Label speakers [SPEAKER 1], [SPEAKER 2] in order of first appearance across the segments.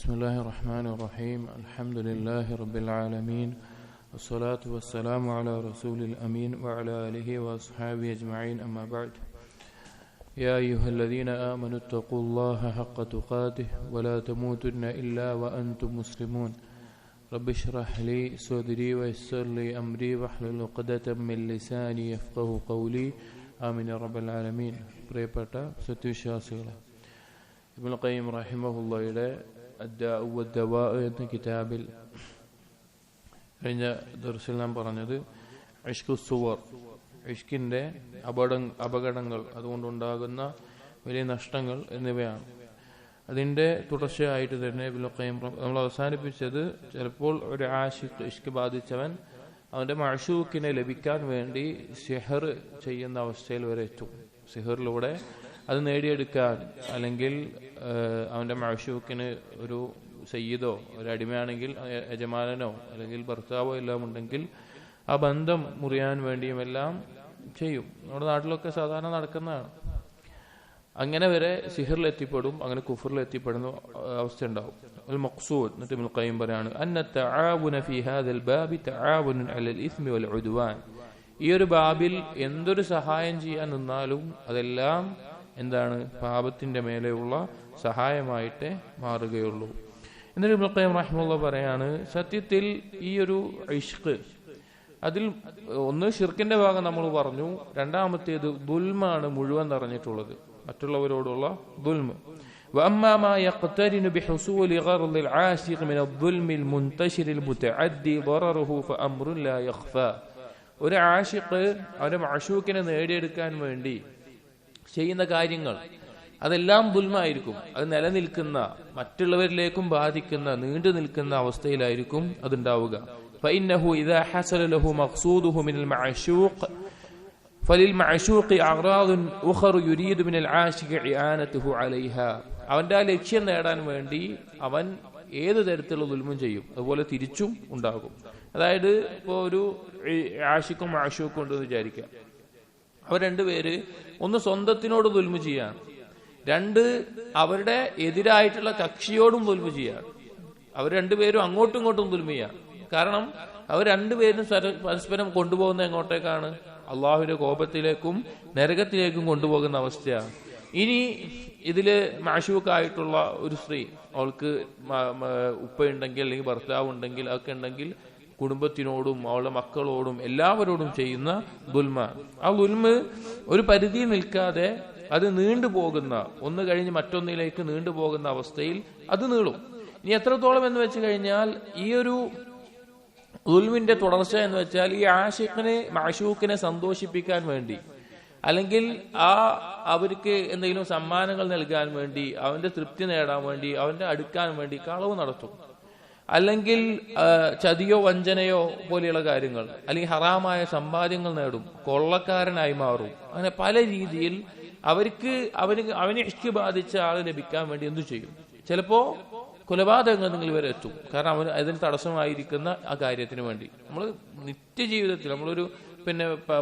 [SPEAKER 1] بسم الله الرحمن الرحيم الحمد لله رب العالمين والصلاة والسلام على رسول الأمين وعلى آله وأصحابه أجمعين أما بعد يا أيها الذين آمنوا اتقوا الله حق تقاته ولا تموتن إلا وأنتم مسلمون رب اشرح لي صدري ويسر لي أمري واحلل عقدة من لساني يفقهوا قولي آمين يا رب العالمين പ്രിയപ്പെട്ട സത്യവിശ്വാസികളെ ഇബ്നുൽ ഖയ്യിം റഹിമഹുള്ളയുടെ അദ്ദാഉ വദ്ദവാ എന്ന കിതാബിൽ കഴിഞ്ഞ ദർസിൽ നാം പറഞ്ഞത് ഇഷ്ഖുസ്സുവർ ഇഷ്കിന്റെ അപകടങ്ങൾ അതുകൊണ്ടുണ്ടാകുന്ന വലിയ നഷ്ടങ്ങൾ എന്നിവയാണ്. അതിന്റെ തുടർച്ചയായിട്ട് തന്നെ ഇബ്നുൽ ഖയ്യിം നമ്മൾ അവസാനിപ്പിച്ചത് ചിലപ്പോൾ ഒരു ആശിഖ് ഇഷ്ക് ബാധിച്ചവൻ അവന്റെ മഅ്ശൂഖിനെ ലഭിക്കാൻ വേണ്ടി സിഹർ ചെയ്യുന്ന അവസ്ഥയിൽ വരെ എത്തും. സിഹറിലൂടെ അത് നേടിയെടുക്കാൻ, അല്ലെങ്കിൽ അവന്റെ മഅ്ശൂഖിന് ഒരു സയ്യിദോ ഒരു അടിമയാണെങ്കിൽ യജമാനനോ അല്ലെങ്കിൽ ഭർത്താവോ എല്ലാം ഉണ്ടെങ്കിൽ ആ ബന്ധം മുറിയാൻ വേണ്ടിയുമെല്ലാം ചെയ്യും. നമ്മുടെ നാട്ടിലൊക്കെ സാധാരണ നടക്കുന്നതാണ്. അങ്ങനെ വരെ സിഹറിൽ എത്തിപ്പെടും, അങ്ങനെ കുഫറിൽ എത്തിപ്പെടുന്ന അവസ്ഥ ഉണ്ടാവും. ഒരു മഖ്സൂദ് എന്നിട്ട് ഇബ്നുൽ ഖയ്യിം പറയാണ് അന്ന തആവുന ഫീ ഹാദൽ ബാബി തആവുൻ അലൽ ഇസ്മി വൽ ഉദ്വാൻ. ഈ ഒരു ബാബിൽ എന്തൊരു സഹായം ചെയ്യാൻ നിന്നാലും അതെല്ലാം എന്താണ്? പാപത്തിന്റെ മേലെയുള്ള സഹായമായിട്ടേ മാറുകയുള്ളൂ. എന്നിട്ട് ഇബ്നുൽ ഖയ്യിം റഹിമഹുല്ലാഹ് പറയാണ്, സത്യത്തിൽ ഈ ഒരു ഇഷ്ഖ് അതിൽ ഒന്ന് ഷിർക്കിന്റെ ഭാഗം നമ്മൾ പറഞ്ഞു, രണ്ടാമത്തേത് ദുൽമാണ് മുഴുവൻ നിറഞ്ഞിട്ടുള്ളത്, മറ്റുള്ളവരോടുള്ള ദുൽമ്. وأما ما يقترن بحصول غرض العاشق من الظلم المنتشر المتعدي ضرره فأمر لا يخفى. ഒരു ആശിഖ് അവന്റെ മഅ്ശൂഖിനെ നേടിയെടുക്കാൻ വേണ്ടി ചെയ്യുന്ന കാര്യങ്ങൾ അതെല്ലാം ദുൽമായിരിക്കും. അത് നിലനിൽക്കുന്ന, മറ്റുള്ളവരിലേക്കും ബാധിക്കുന്ന, നീണ്ടു നിൽക്കുന്ന അവസ്ഥയിലായിരിക്കും അതുണ്ടാവുക. فإنه إذا حصل له مقصوده من المعشوق فللمعشوق أغراض أخرى يريد من العاشق إعانته عليها. അവന്റെ ആ ലക്ഷ്യം നേടാൻ വേണ്ടി അവൻ ഏത് തരത്തിലുള്ള ദുൽമും ചെയ്യും, അതുപോലെ തിരിച്ചും ഉണ്ടാകും. അതായത് ഇപ്പോൾ ഒരു ആശിക്കും മഅ്ശൂഖും ഉണ്ടെന്ന് വിചാരിക്കാം. അവർ രണ്ടുപേര് ഒന്ന് സ്വന്തത്തിനോട് ദുൽമു ചെയ്യാണ്, രണ്ട് അവരുടെ എതിരായിട്ടുള്ള കക്ഷിയോടും ദുൽമു ചെയ്യാണ്. അവർ രണ്ടുപേരും അങ്ങോട്ടും ഇങ്ങോട്ടും ദുൽമു ചെയ്യാണ്. കാരണം അവർ രണ്ടുപേരും പരസ്പരം കൊണ്ടുപോകുന്ന എങ്ങോട്ടേക്കാണ്? അള്ളാഹുവിന്റെ കോപത്തിലേക്കും നരകത്തിലേക്കും കൊണ്ടുപോകുന്ന അവസ്ഥയാണ്. ഇനി ഇതില് മഅ്ശൂഖായിട്ടുള്ള ഒരു സ്ത്രീ, അവൾക്ക് ഉപ്പയുണ്ടെങ്കിൽ അല്ലെങ്കിൽ ഭർത്താവ് ഉണ്ടെങ്കിൽ അതൊക്കെ ഉണ്ടെങ്കിൽ കുടുംബത്തിനോടും അവളുടെ മക്കളോടും എല്ലാവരോടും ചെയ്യുന്ന ദുൽമ. ആ ദുൽമ് ഒരു പരിധി നിൽക്കാതെ അത് നീണ്ടുപോകുന്ന, ഒന്ന് കഴിഞ്ഞ് മറ്റൊന്നിലേക്ക് നീണ്ടുപോകുന്ന അവസ്ഥയിൽ അത് നീളും. ഇനി എത്രത്തോളം എന്ന് വെച്ച് കഴിഞ്ഞാൽ ഈ ഒരു ദുൽമിന്റെ തുടർച്ച എന്ന് വെച്ചാൽ ഈ ആശിഖിനെ മഅ്ശൂഖിനെ സന്തോഷിപ്പിക്കാൻ വേണ്ടി, അല്ലെങ്കിൽ അവർക്ക് എന്തെങ്കിലും സമ്മാനങ്ങൾ നൽകാൻ വേണ്ടി, അവന്റെ തൃപ്തി നേടാൻ വേണ്ടി, അവന്റെ അടുക്കാൻ വേണ്ടി കളവ് നടത്തും, അല്ലെങ്കിൽ ചതിയോ വഞ്ചനയോ പോലെയുള്ള കാര്യങ്ങൾ, അല്ലെങ്കിൽ ഹറാമായ സമ്പാദ്യങ്ങൾ നേടും, കൊള്ളക്കാരനായി മാറും. അങ്ങനെ പല രീതിയിൽ അവന് ഇഷ്ക് ബാധിച്ച ആള് ലഭിക്കാൻ വേണ്ടി എന്തു ചെയ്യും? ചിലപ്പോ കൊലപാതകങ്ങൾ വരെ എത്തും. കാരണം അവന് അതിന് തടസ്സമായിരിക്കുന്ന ആ കാര്യത്തിന് വേണ്ടി. നമ്മൾ നിത്യജീവിതത്തിൽ നമ്മളൊരു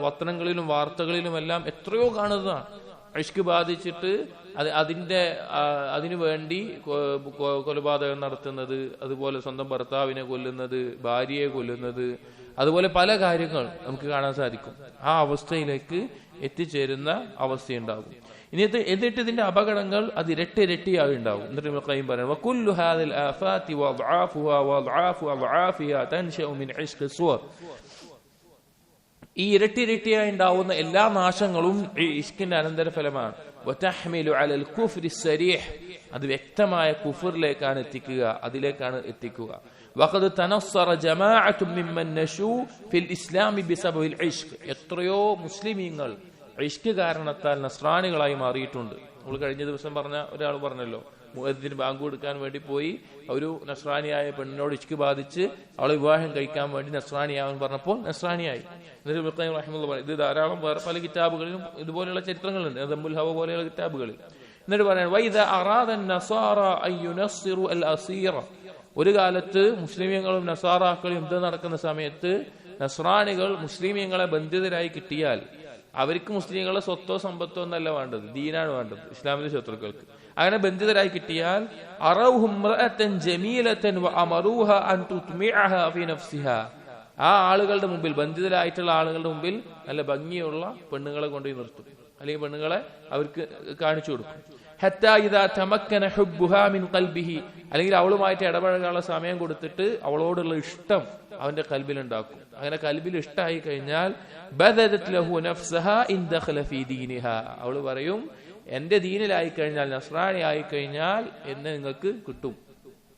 [SPEAKER 1] പത്രങ്ങളിലും വാർത്തകളിലും എല്ലാം എത്രയോ കാണുന്നതാണ്. ഇഷ്ക് ബാധിച്ചിട്ട് അതിനു വേണ്ടി കൊലപാതകം നടത്തുന്നത്, അതുപോലെ സ്വന്തം ഭർത്താവിനെ കൊല്ലുന്നത്, ഭാര്യയെ കൊല്ലുന്നത്, അതുപോലെ പല കാര്യങ്ങൾ നമുക്ക് കാണാൻ സാധിക്കും. ആ അവസ്ഥയിലേക്ക് എത്തിച്ചേരുന്ന അവസ്ഥയുണ്ടാകും. എന്നിട്ട് ഇതിന്റെ അപകടങ്ങൾ അത് ഇരട്ടിയായി ഉണ്ടാവും. എന്നിട്ട് ഇബ്നുൽ ഖയ്യിം പറയുന്നു, വകുല്ലു ഹാദിൽ ആഫാതി വദ്ആഫുഹാ വദ്ആഫു അദ്ആഫിഹാ തൻശഉ മിൻ ഇശ്ഖി സുവർ. ഈ ഇരട്ടിയായി ഉണ്ടാവുന്ന എല്ലാ നാശങ്ങളും ഈ ഇഷ്കിന്റെ അനന്തരഫലമാണ്. വതഹ്മിലു അലൽ കുഫ്രി സരീഹ്, അത് വ്യക്തമായ കുഫറിലേക്കാണ് എത്തിക്കുക, അതിലേക്കാണ് എത്തിക്കുക. വഖദ് തനസ്സറ ജമാഅത്തും മിമ്മൻ നശൂ ഫിൽ ഇസ്ലാമി ബിസബബിൽ ഇശ്ഖ്. എത്രയോ മുസ്ലിമീങ്ങൾ ഇഷ്ക് കാരണത്താൽ നസ്രാനികളായി മാറിയിട്ടുണ്ട്. നമ്മൾ കഴിഞ്ഞ ദിവസം പറഞ്ഞ ഒരാൾ പറഞ്ഞല്ലോ, മുഅദ്ദിന് ബാങ്ക് കൊടുക്കാൻ വേണ്ടി പോയി ഒരു നസ്രാനിയായ പെണ്ണിനോട് ഇഷ്ക് ബാധിച്ച് അവളെ വിവാഹം കഴിക്കാൻ വേണ്ടി നസ്രാനിയാവാൻ പറഞ്ഞപ്പോൾ നസ്രാനിയായി. എന്നിട്ട് ഇബ്നുൽ ഖയ്യിം റഹിമഹുല്ലാഹ് പറയും, ഇത് ധാരാളം വേറെ പല കിതാബുകളിലും ഇതുപോലെയുള്ള ചരിത്രങ്ങളുണ്ട്, ദമ്മുൽ ഹവ പോലെയുള്ള കിതാബുകളിൽ. എന്നിട്ട് പറയാൻ വൈദ അറാദൻ നസാറ അയ്യുനസ്സിറു അൽ അസീറ. ഒരു കാലത്ത് മുസ്ലിമീങ്ങളും നസാറാക്കളും യുദ്ധം നടക്കുന്ന സമയത്ത് നസ്രാനികൾ മുസ്ലിമീങ്ങളെ ബന്ധിതരായി കിട്ടിയാൽ അവർക്ക് മുസ്ലിങ്ങളുടെ സ്വത്തോ സമ്പത്തോ എന്നല്ല വേണ്ടത്, ദീനാണ് വേണ്ടത് ഇസ്ലാമിലെ ശത്രുക്കൾക്ക്. അങ്ങനെ ബന്ധിതരായി കിട്ടിയാൽ ആ ആളുകളുടെ മുമ്പിൽ, ബന്ധിതരായിട്ടുള്ള ആളുകളുടെ മുമ്പിൽ നല്ല ഭംഗിയുള്ള പെണ്ണുങ്ങളെ കൊണ്ടുപോയി നിർത്തും, അല്ലെങ്കിൽ പെണ്ണുങ്ങളെ അവർക്ക് കാണിച്ചു കൊടുക്കും. അല്ലെങ്കിൽ അവളുമായിട്ട് ഇടപഴകാനുള്ള സമയം കൊടുത്തിട്ട് അവളോടുള്ള ഇഷ്ടം അവന്റെ കൽബിലുണ്ടാക്കും. അങ്ങനെ കൽബിൽ ഇഷ്ടമായി കഴിഞ്ഞാൽ അവള് പറയും, എന്റെ ദീനിലായി കഴിഞ്ഞാൽ, നസ്രാണി ആയിക്കഴിഞ്ഞാൽ എന്നെ നിങ്ങൾക്ക് കിട്ടും,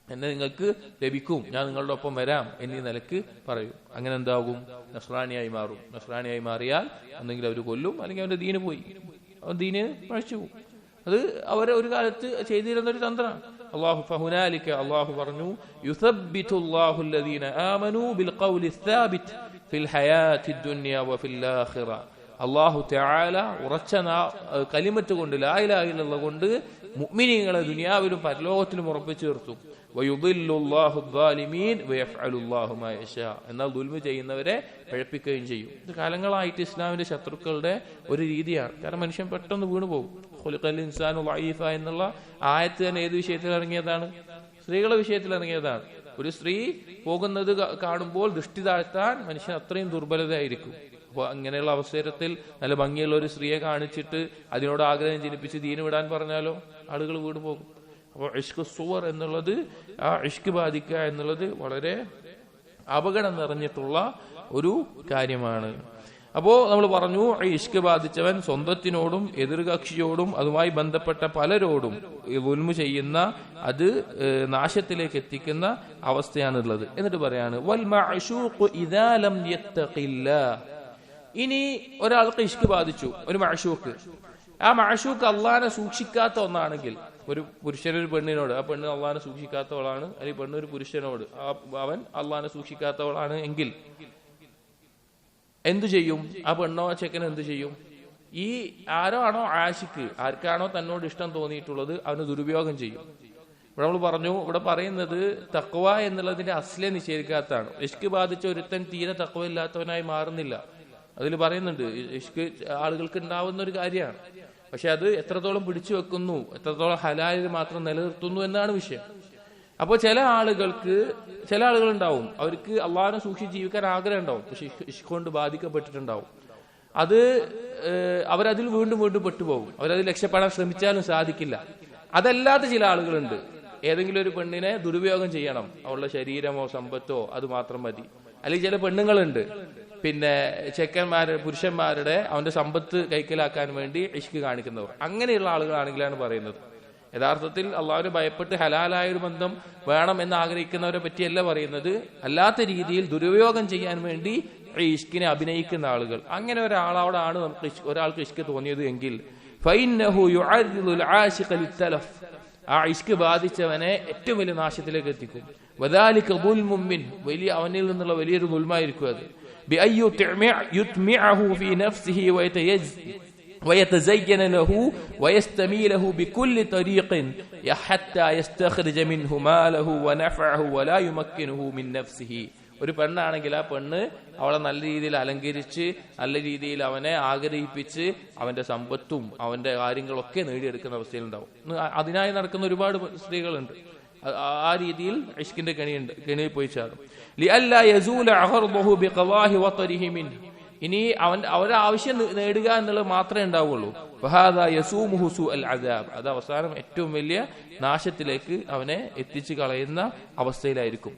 [SPEAKER 1] എന്നെ നിങ്ങൾക്ക് ലഭിക്കും, ഞാൻ നിങ്ങളുടെ ഒപ്പം വരാം എന്നീ നിലക്ക് പറയും. അങ്ങനെ എന്താകും? നസ്രാണിയായി മാറും. നസ്രാണിയായി മാറിയാൽ ഒന്നെങ്കിൽ അവർ കൊല്ലും, അല്ലെങ്കിൽ അവന്റെ ദീന് പോയി, അവൻ ദീന് പഴിച്ചു പോകും. അത് അവരെ ഒരു കാലത്ത് ചെയ്തിരുന്ന ഒരു തന്ത്രമാണ്. അള്ളാഹു ഫഹുനാലിക അള്ളാഹു പറഞ്ഞു, യുസബ്ബിതുല്ലാഹു അല്ലദീന ആമനൂ ബിൽഖൗലി الثابت ഫിൽ ഹയാത്തി ദുനിയ വഫിൽ ആഖിറ. അള്ളാഹു തആല ഉറച്ച കലിമത്ത് കൊണ്ട്, ലാ ഇലാഹ ഇല്ലല്ലാഹ് കൊണ്ട് മുഅ്മിനീങ്ങളെ ദുനിയാവിലും പരലോകത്തിലും ഉറപ്പിച്ചു നിർത്തും. വയുദില്ലുല്ലാഹു الظالمين വയഫ്അലുല്ലാഹു മാ യശാ. എന്നാൽ ദുൽമ ചെയ്യുന്നവരെ പഴപ്പിക്കുകയും ചെയ്യും. ഇത് കാലങ്ങളായിട്ട് ഇസ്ലാമിന്റെ ശത്രുക്കളുടെ ഒരു രീതിയാണ്. കാരണം മനുഷ്യൻ പെട്ടെന്ന് വീണു പോകും. ഖുലിഖൽ ഇൻസാനു ളഈഫ എന്നുള്ള ആയത്ത് തന്നെ ഏത് വിഷയത്തിൽ ഇറങ്ങിയതാണ്? സ്ത്രീകളുടെ വിഷയത്തിൽ ഇറങ്ങിയതാണ്. ഒരു സ്ത്രീ പോകുന്നത് കാണുമ്പോൾ ദൃഷ്ടി താഴ്ത്താൻ മനുഷ്യൻ അത്രയും ദുർബലതയായിരിക്കും. അപ്പോൾ അങ്ങനെയുള്ള അവസരത്തിൽ നല്ല ഭംഗിയുള്ള ഒരു സ്ത്രീയെ കാണിച്ചിട്ട് അതിനോട് ആഗ്രഹം ജനിപ്പിച്ച് ദീന് വിടാൻ പറഞ്ഞാലോ ആളുകൾ വീട് പോകും. അപ്പോൾ ഇഷ്ക് സുവർ എന്നുള്ളത്, ആ ഇഷ്ക് ബാധിക്കുക എന്നുള്ളത് വളരെ അപകടം നിറഞ്ഞിട്ടുള്ള ഒരു കാര്യമാണ്. അപ്പോ നമ്മൾ പറഞ്ഞു, ഈ ഇഷ്ക് ബാധിച്ചവൻ സ്വന്തത്തിനോടും എതിർകക്ഷിയോടും അതുമായി ബന്ധപ്പെട്ട പലരോടും ദുൽമ ചെയ്യുന്ന, അത് നാശത്തിലേക്ക് എത്തിക്കുന്ന അവസ്ഥയാണുള്ളത്. എന്നിട്ട് പറയാണ്, വൽ മഅശൂഖു ഇദാ ലം യത്തഖില്ലാഹ്. ഇനി ഒരാൾക്ക് ഇഷ്ക് ബാധിച്ചു, ഒരു മഅശൂഖ്, ആ മഅശൂഖ് അള്ളാഹനെ സൂക്ഷിക്കാത്ത ഒന്നാണെങ്കിൽ, ഒരു പുരുഷനൊരു പെണ്ണിനോട്, ആ പെണ്ണ് അള്ളാഹനെ സൂക്ഷിക്കാത്തവളാണ്, അല്ലെങ്കിൽ പെണ്ണ് ഒരു പുരുഷനോട്, അവൻ അള്ളാഹനെ സൂക്ഷിക്കാത്തവളാണ് എങ്കിൽ എന്തു ചെയ്യും? ആ പെണ്ണോ ചെക്കനോ എന്തു ചെയ്യും? ഈ ആരോ ആശിക്ക്, ആർക്കാണോ തന്നോട് ഇഷ്ടം തോന്നിയിട്ടുള്ളത് അവന് ദുരുപയോഗം ചെയ്യും. ഇവിടെ നമ്മൾ പറഞ്ഞു, ഇവിടെ പറയുന്നത് തഖ്വ എന്നുള്ളതിന്റെ അസ്ലെ നിഷേധിക്കാത്തതാണ്. ഇഷ്ക് ബാധിച്ച ഒരുത്തൻ തീരെ തഖ്വ ഇല്ലാത്തവനായി മാറുന്നില്ല. അതിൽ പറയുന്നുണ്ട്, ഇഷ്ക് ആളുകൾക്ക് ഉണ്ടാവുന്ന ഒരു കാര്യമാണ്. പക്ഷെ അത് എത്രത്തോളം പിടിച്ചു വെക്കുന്നു, എത്രത്തോളം ഹലാലിൽ മാത്രം നിലനിർത്തുന്നു എന്നാണ് വിഷയം. അപ്പോൾ ചില ആളുകളുണ്ടാവും, അവർക്ക് അള്ളാഹനെ സൂക്ഷിച്ച് ജീവിക്കാൻ ആഗ്രഹം ഉണ്ടാവും, പക്ഷെ ഇഷ്ക് കൊണ്ട് ബാധിക്കപ്പെട്ടിട്ടുണ്ടാവും. അത് അവരതിൽ വീണ്ടും വീണ്ടും പെട്ടുപോകും. അവരതിൽ രക്ഷപ്പെടാൻ ശ്രമിച്ചാലും സാധിക്കില്ല. അതല്ലാത്ത ചില ആളുകളുണ്ട്, ഏതെങ്കിലും ഒരു പെണ്ണിനെ ദുരുപയോഗം ചെയ്യണം, അവളുടെ ശരീരമോ സമ്പത്തോ അത് മാത്രം മതി. അല്ലെങ്കിൽ ചില പെണ്ണുങ്ങളുണ്ട്, പിന്നെ പുരുഷന്മാരുടെ അവന്റെ സമ്പത്ത് കൈക്കലാക്കാൻ വേണ്ടി ഇഷ്ക് കാണിക്കുന്നവർ. അങ്ങനെയുള്ള ആളുകളാണെങ്കിലാണ് പറയുന്നത്. യഥാർത്ഥത്തിൽ അള്ളാഹുവിനെ ഭയപ്പെട്ട് ഹലാലായ ഒരു ബന്ധം വേണം എന്ന് ആഗ്രഹിക്കുന്നവരെ പറ്റിയല്ല പറയുന്നത്. അല്ലാത്ത രീതിയിൽ ദുരുപയോഗം ചെയ്യാൻ വേണ്ടി ഈ ഇഷ്കിനെ അഭിനയിക്കുന്ന ആളുകൾ, അങ്ങനെ ഒരാളോടാണ് ഒരാൾക്ക് ഇഷ്ക് തോന്നിയത് എങ്കിൽ ആ ഇഷ്ക് ബാധിച്ചവനെ ഏറ്റവും വലിയ നാശത്തിലേക്ക് എത്തിക്കും. വലിയ അവനിൽ നിന്നുള്ള വലിയൊരു ദുൽമായിരിക്കും അത്. ويتزين له ويستميله بكل طريق حتى يستخرج منه ماله ونفعه ولا يمكنه من نفسه. ഒരു പെണ്ണാണെങ്കിൽ ആ പെണ്ണ് അവളെ നല്ല രീതിയിൽ അലങ്കരിച്ച്, നല്ല രീതിയിൽ അവനെ ആഗ്രഹിപ്പിച്ച് അവന്റെ സമ്പത്തും അവന്റെ കാര്യങ്ങളൊക്കെ നേടിയെടുക്കുന്ന അവസ്ഥയിലുണ്ടാവും. അതിനായി നടക്കുന്ന ഒരുപാട് സ്ത്രീകളുണ്ട്. ആ രീതിയിൽ ഇഷ്കിന്റെ കെണിയിൽ പോയി ചാടും. ലിഅല്ലാ യസൂല അഖർദഹു ബിഖവാഹി വതരിഹി മിൻ. ഇനി അവരുടെ ആവശ്യം നേടുക എന്നുള്ളത് മാത്രമേ ഉണ്ടാവുള്ളൂ. അത് അവസാനം ഏറ്റവും വലിയ നാശത്തിലേക്ക് അവനെ എത്തിച്ചു കളയുന്ന അവസ്ഥയിലായിരിക്കും.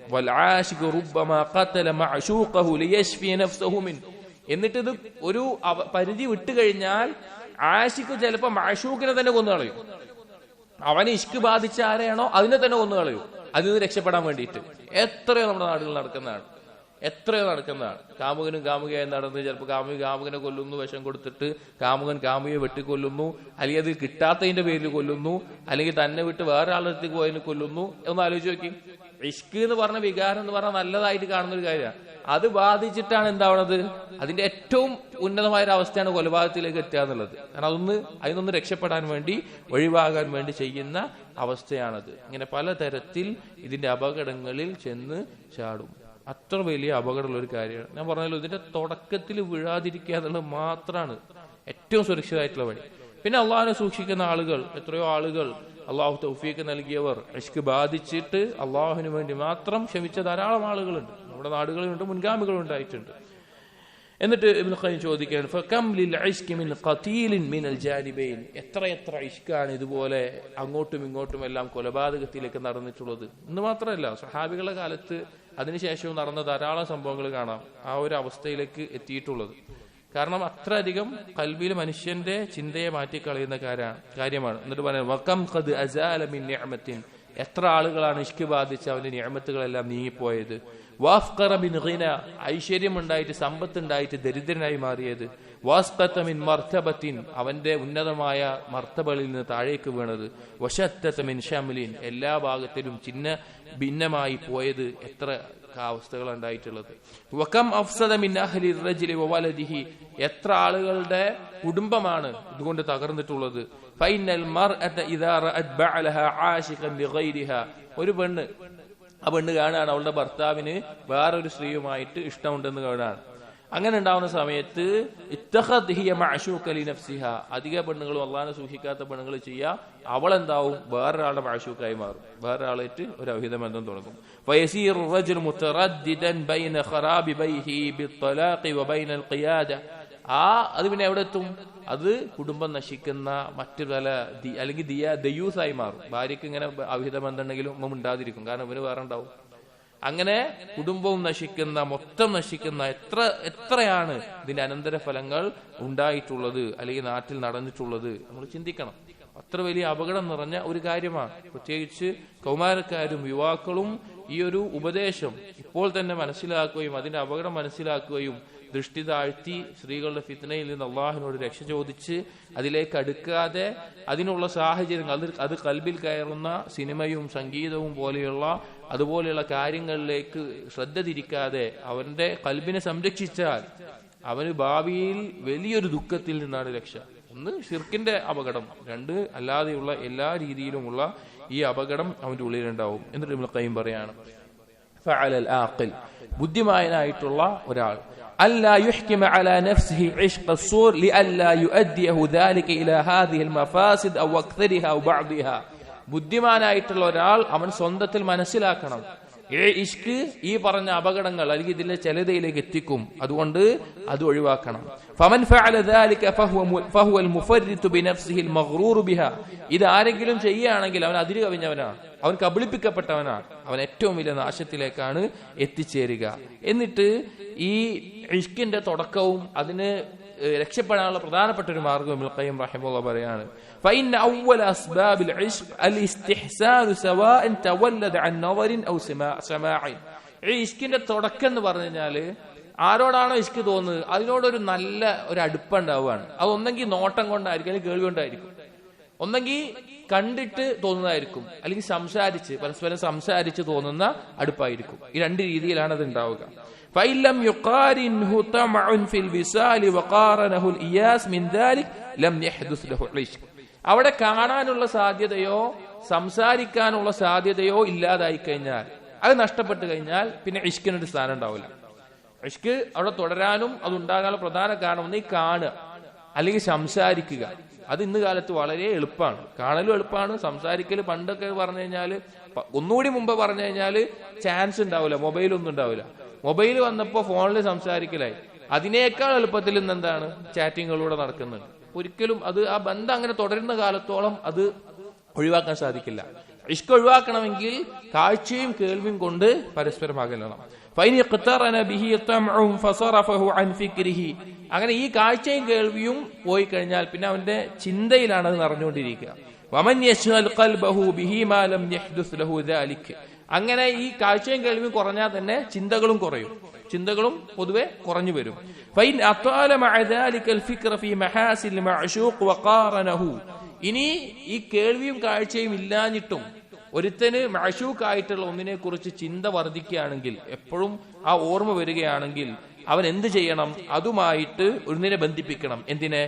[SPEAKER 1] എന്നിട്ട് ഇത് ഒരു പരിധി വിട്ടുകഴിഞ്ഞാൽ ആശിക്ക് ചിലപ്പോ മഅശൂഖിനെ തന്നെ കൊന്നുകളയും. അവന് ഇഷ്ക് ബാധിച്ച ആരെയാണോ അതിനെ തന്നെ കൊന്നുകളയും, അതിൽ നിന്ന് രക്ഷപ്പെടാൻ വേണ്ടിയിട്ട്. എത്രയോ നമ്മുടെ നാടുകളിൽ നടക്കുന്നതാണ്. കാമുകനും കാമുകയായി നടന്ന് ചിലപ്പോൾ കാമുകനെ കൊല്ലുന്നു, വിഷം കൊടുത്തിട്ട് കാമുകൻ കാമുകയെ വെട്ടിക്കൊല്ലുന്നു, അല്ലെങ്കിൽ അത് കിട്ടാത്തതിന്റെ പേരിൽ കൊല്ലുന്നു, അല്ലെങ്കിൽ തന്നെ വിട്ട് വേറെ ആളുടെ അടുത്തേക്ക് പോയതിന് കൊല്ലുന്നു. ഒന്ന് ആലോചിച്ച് നോക്കി. ഇഷ്ക് എന്ന് പറഞ്ഞ വികാരം എന്ന് പറഞ്ഞാൽ നല്ലതായിട്ട് കാണുന്ന ഒരു കാര്യമാണ്. അത് ബാധിച്ചിട്ടാണ് എന്താവണത്? അതിന്റെ ഏറ്റവും ഉന്നതമായ ഒരു അവസ്ഥയാണ് കൊലപാതകത്തിലേക്ക് എത്തുക എന്നുള്ളത്. കാരണം അതിനൊന്ന് രക്ഷപ്പെടാൻ വേണ്ടി, ഒഴിവാകാൻ വേണ്ടി ചെയ്യുന്ന അവസ്ഥയാണത്. ഇങ്ങനെ പലതരത്തിൽ ഇതിന്റെ അപകടങ്ങളിൽ ചെന്ന് ചാടും. അത്ര വലിയ അപകടമുള്ള ഒരു കാര്യമാണ്. ഞാൻ പറഞ്ഞല്ലോ, ഇതിന്റെ തുടക്കത്തിൽ വീഴാതിരിക്കുക എന്നുള്ളത് മാത്രമാണ് ഏറ്റവും സുരക്ഷിതമായിട്ടുള്ള വഴി. പിന്നെ അള്ളാഹനെ സൂക്ഷിക്കുന്ന ആളുകൾ, എത്രയോ ആളുകൾ അള്ളാഹു തൗഫീഖ് നൽകിയവർ ഇഷ്ക് ബാധിച്ചിട്ട് അള്ളാഹുവിന് വേണ്ടി മാത്രം ക്ഷമിച്ച ധാരാളം ആളുകളുണ്ട്. നമ്മുടെ നാടുകളിലുണ്ട്, മുൻഗാമികളും ഉണ്ടായിട്ടുണ്ട്. എന്നിട്ട് ഇബ്നു ഖയ്യിം ചോദിക്കുകയാണ്, ഫകം ലിൽ ഇശ്കി മിൻ ഖതീലിൻ മിനൽ ജാനിബൈൻ, എത്ര ഇഷ്കാണ് ഇതുപോലെ അങ്ങോട്ടും ഇങ്ങോട്ടും എല്ലാം കൊലപാതകത്തിലേക്ക് നടന്നിട്ടുള്ളത്. ഇന്ന് മാത്രമല്ല, സ്വഹാബികളുടെ കാലത്ത് അതിനുശേഷവും നടന്ന ധാരാളം സംഭവങ്ങൾ കാണാം ആ ഒരു അവസ്ഥയിലേക്ക് എത്തിയിട്ടുള്ളത്. കാരണം അത്രയധികം ഖൽബിൽ മനുഷ്യന്റെ ചിന്തയെ മാറ്റിക്കളയുന്ന കാര്യമാണ്. എന്നിട്ട് പറയുന്നത് വകം ഖദ് അസാല മിൻ നിഅമത്തിൻ, എത്ര ആളുകളാണ് ഇഷ്ക് ബാധിച്ച് അവന്റെ നിഅമത്തുകളെല്ലാം നീങ്ങിപ്പോയത്. വാഫ്ഖറ മിൻ ഗിന, ഐശ്വര്യം ഉണ്ടായിട്ട് സമ്പത്ത് ഉണ്ടായിട്ട് ദരിദ്രനായി മാറിയത്. വാസ്ഖത മിൻ മർതബത്തിൻ, അവന്റെ ഉന്നതമായ മർത്തബകളിൽ നിന്ന് താഴേക്ക് വീണത്. വശത്തത മിൻ ഷംലിൻ, എല്ലാ ഭാഗത്തിലും ചിന്ന ഭിന്നമായി പോയത്. എത്ര അവസ്ഥകൾ ഉണ്ടായിട്ടുള്ളത്. വകം അഫ്സദ മിൻ അഹ്ലി റജുലി വവലദിഹി, എത്ര ആളുകളുടെ കുടുംബമാണ് ഇതുകൊണ്ട് തകർന്നിട്ടുള്ളത്. ഫൈനൽ മർഅത ഇദാ റഅത് ബഅലഹ ആശിഖൻ ലിഗൈരിഹാ, ഒരു പെണ്ണ്, ആ പെണ്ണ് കാണാണ് അവളുടെ ഭർത്താവിന് വേറൊരു സ്ത്രീയുമായിട്ട് ഇഷ്ടമുണ്ടെന്ന് കാണാണ്. അങ്ങനെ ഉണ്ടാവുന്ന സമയത്ത് ഇത്തഖദ് ഹിയ മഅശൂക ലിനഫ്സിഹാ, അധിക പെണ്ണുങ്ങളും അല്ലാഹുവിനെ സൂക്ഷിക്കാത്ത പെണ്ണുങ്ങൾ ചെയ്യുക, അവളെന്താവും വേറൊരാളുടെ മഅശൂക്കായി മാറും, വേറൊരാളായിട്ട് ഒരു അവിഹിത ബന്ധം തുടങ്ങും. ഫയസീറു റജുൽ മുതറദ്ദിദൻ ബൈന ഖറാബി ബൈഹി ബിത്തലാഖി വബൈനൽ ഖിയാദ, അത് പിന്നെ എവിടെ എത്തും? അത് കുടുംബം നശിക്കുന്ന മറ്റു പല അല്ലെങ്കിൽ ദയൂസായി മാറും. ഭാര്യയ്ക്ക് ഇങ്ങനെ അവിഹിത ബന്ധം ഉണ്ടെങ്കിലും ഒന്നും ഉണ്ടാതിരിക്കും, കാരണം ഇവന് വേറെ ഉണ്ടാവും. അങ്ങനെ കുടുംബവും നശിക്കുന്ന, മൊത്തം നശിക്കുന്ന എത്രയാണ് ഇതിന്റെ അനന്തരഫലങ്ങൾ ഉണ്ടായിട്ടുള്ളത് അല്ലെങ്കിൽ നാട്ടിൽ നടന്നിട്ടുള്ളത് നമ്മൾ ചിന്തിക്കണം. അത്ര വലിയ അപകടം നിറഞ്ഞ ഒരു കാര്യമാണ്. പ്രത്യേകിച്ച് കൗമാരക്കാരും യുവാക്കളും ഈ ഒരു ഉപദേശം ഇപ്പോൾ തന്നെ മനസ്സിലാക്കുകയും അതിന്റെ അപകടം മനസ്സിലാക്കുകയും ദൃഷ്ടി താഴ്ത്തി സ്ത്രീകളുടെ ഫിത്നയിൽ നിന്ന് അള്ളാഹുവിനോട് രക്ഷ ചോദിച്ച് അതിലേക്ക് അടുക്കാതെ അതിനുള്ള സാഹചര്യങ്ങൾ, അത് കൽബിൽ കയറുന്ന സിനിമയും സംഗീതവും അതുപോലെയുള്ള കാര്യങ്ങളിലേക്ക് ശ്രദ്ധ തിരിക്കാതെ അവന്റെ കൽബിനെ സംരക്ഷിച്ചാൽ അവന് ഭാവിയിൽ വലിയൊരു ദുഃഖത്തിൽ നിന്നാണ് രക്ഷ. ഒന്ന് ഷിർക്കിന്റെ അപകടം, രണ്ട് അല്ലാതെയുള്ള എല്ലാ രീതിയിലുമുള്ള ഈ അപകടം അവന്റെ ഉള്ളിലുണ്ടാവും. എന്നിട്ട് ഇബ്നു ഖയ്യിം പറയാണ്, ഫഅലൽ ആഖിൽ, ബുദ്ധിമാനായിട്ടുള്ള ഒരാൾ ألا يحكم على نفسه عشق الصور لئلا يؤديه ذلك إلى هذه المفاسد أو أكثرها أو بعضها. ബുദ്ധിമാനായിട്ടുള്ള ഒരാൾ അവൻ സ്വന്തത്തിൽ മനസ്സിലാക്കണം, ഇഷ്ക് ഈ പറഞ്ഞ അപകടങ്ങൾ അല്ലെങ്കിൽ ഇതിലെ ചിലതയിലേക്ക് എത്തിക്കും, അതുകൊണ്ട് അത് ഒഴിവാക്കണം. ഫമൻ ഫഅല ذلك فهو المفرط بنفسه المغرور بها. ഇത് ആരെങ്കിലും ചെയ്യുകയാണെങ്കിൽ അവൻ അതിര് കവിഞ്ഞവനാണ്, അവൻ കബളിപ്പിക്കപ്പെട്ടവനാണ്, അവൻ ഏറ്റവും വലിയ നാശത്തിലേക്കാണ് എത്തിച്ചേരുക. എന്നിട്ട് ഈ ഇഷ്കിന്റെ തുടക്കവും അതിന് രക്ഷപ്പെടാനുള്ള പ്രധാനപ്പെട്ട ഒരു മാർഗ്ഗം ഇബ്നുൽ ഖയ്യിം റഹിമഹുല്ലാഹ് പറയാണ്, فإن أول أسباب العشق الاستحسان سواء تولد عن نظر أو سماع. ഈ ഇഷ്കിന്റെ തുടക്കം എന്ന് പറഞ്ഞു കഴിഞ്ഞാല് ആരോടാണോ ഇഷ്ക് തോന്നുന്നത് അതിനോടൊരു നല്ല ഒരു അടുപ്പുണ്ടാവുകയാണ്. അത് ഒന്നെങ്കിൽ നോട്ടം കൊണ്ടായിരിക്കും, അല്ലെങ്കിൽ കേൾവി കൊണ്ടായിരിക്കും, ഒന്നെങ്കിൽ കണ്ടിട്ട് തോന്നുന്നതായിരിക്കും, അല്ലെങ്കിൽ പരസ്പരം സംസാരിച്ച് തോന്നുന്ന അടുപ്പായിരിക്കും. ഈ രണ്ട് രീതിയിലാണ് അത് ഉണ്ടാവുക. فإلم يقارنه طمع في الوصال وقارنه الإياس من ذلك لم يحدث له العشق. അവിടെ കാണാനുള്ള സാധ്യതയോ സംസാരിക്കാനുള്ള സാധ്യതയോ ഇല്ലാതായി കഴിഞ്ഞാൽ, അത് നഷ്ടപ്പെട്ടു കഴിഞ്ഞാൽ പിന്നെ ഇഷ്കിനൊരു സ്ഥാനം ഉണ്ടാവില്ല. ഇഷ്ക് അവിടെ തുടരാനും അത് ഉണ്ടാകാനുള്ള പ്രധാന കാരണം ഒന്ന് ഈ കാണുക അല്ലെങ്കിൽ സംസാരിക്കുക. അത് ഇന്ന് കാലത്ത് വളരെ എളുപ്പമാണ്, കാണലും എളുപ്പമാണ്, സംസാരിക്കൽ പണ്ടൊക്കെ പറഞ്ഞു കഴിഞ്ഞാൽ, ഒന്നുകൂടി മുമ്പ് പറഞ്ഞു കഴിഞ്ഞാൽ ചാൻസ് ഉണ്ടാവില്ല, മൊബൈലൊന്നും ഉണ്ടാവില്ല. മൊബൈൽ വന്നപ്പോ ഫോണിൽ സംസാരിക്കലായി. അതിനേക്കാൾ എളുപ്പത്തിൽ ഇന്ന് എന്താണ് ചാറ്റിങ്ങുകളിലൂടെ നടക്കുന്നത്. ഒരിക്കലും അത് ആ ബന്ധം അങ്ങനെ തുടരുന്ന കാലത്തോളം അത് ഒഴിവാക്കാൻ സാധിക്കില്ല. ഇഷ്ക് ഒഴിവാക്കണമെങ്കിൽ കാഴ്ചയും കേൾവിയും കൊണ്ട് പരസ്പരം അകലണം. അങ്ങനെ ഈ കാഴ്ചയും കേൾവിയും പോയി കഴിഞ്ഞാൽ പിന്നെ അവന്റെ ചിന്തയിലാണ് അത് നിറഞ്ഞുകൊണ്ടിരിക്കുക. അങ്ങനെ ഈ കാഴ്ചയും കേൾവിയും കുറഞ്ഞാൽ തന്നെ ചിന്തകളും പൊതുവെ കുറഞ്ഞു വരും. ഇനി ഈ കേൾവിയും കാഴ്ചയും ഇല്ലാഞ്ഞിട്ടും ഒരുത്തന് മഅശൂഖായിട്ടുള്ള ഒന്നിനെ കുറിച്ച് ചിന്ത വർദ്ധിക്കുകയാണെങ്കിൽ, എപ്പോഴും ആ ഓർമ്മ വരികയാണെങ്കിൽ അവൻ എന്ത് ചെയ്യണം? അതുമായിട്ട് ഒന്നിനെ ബന്ധിപ്പിക്കണം. എന്തിനെ?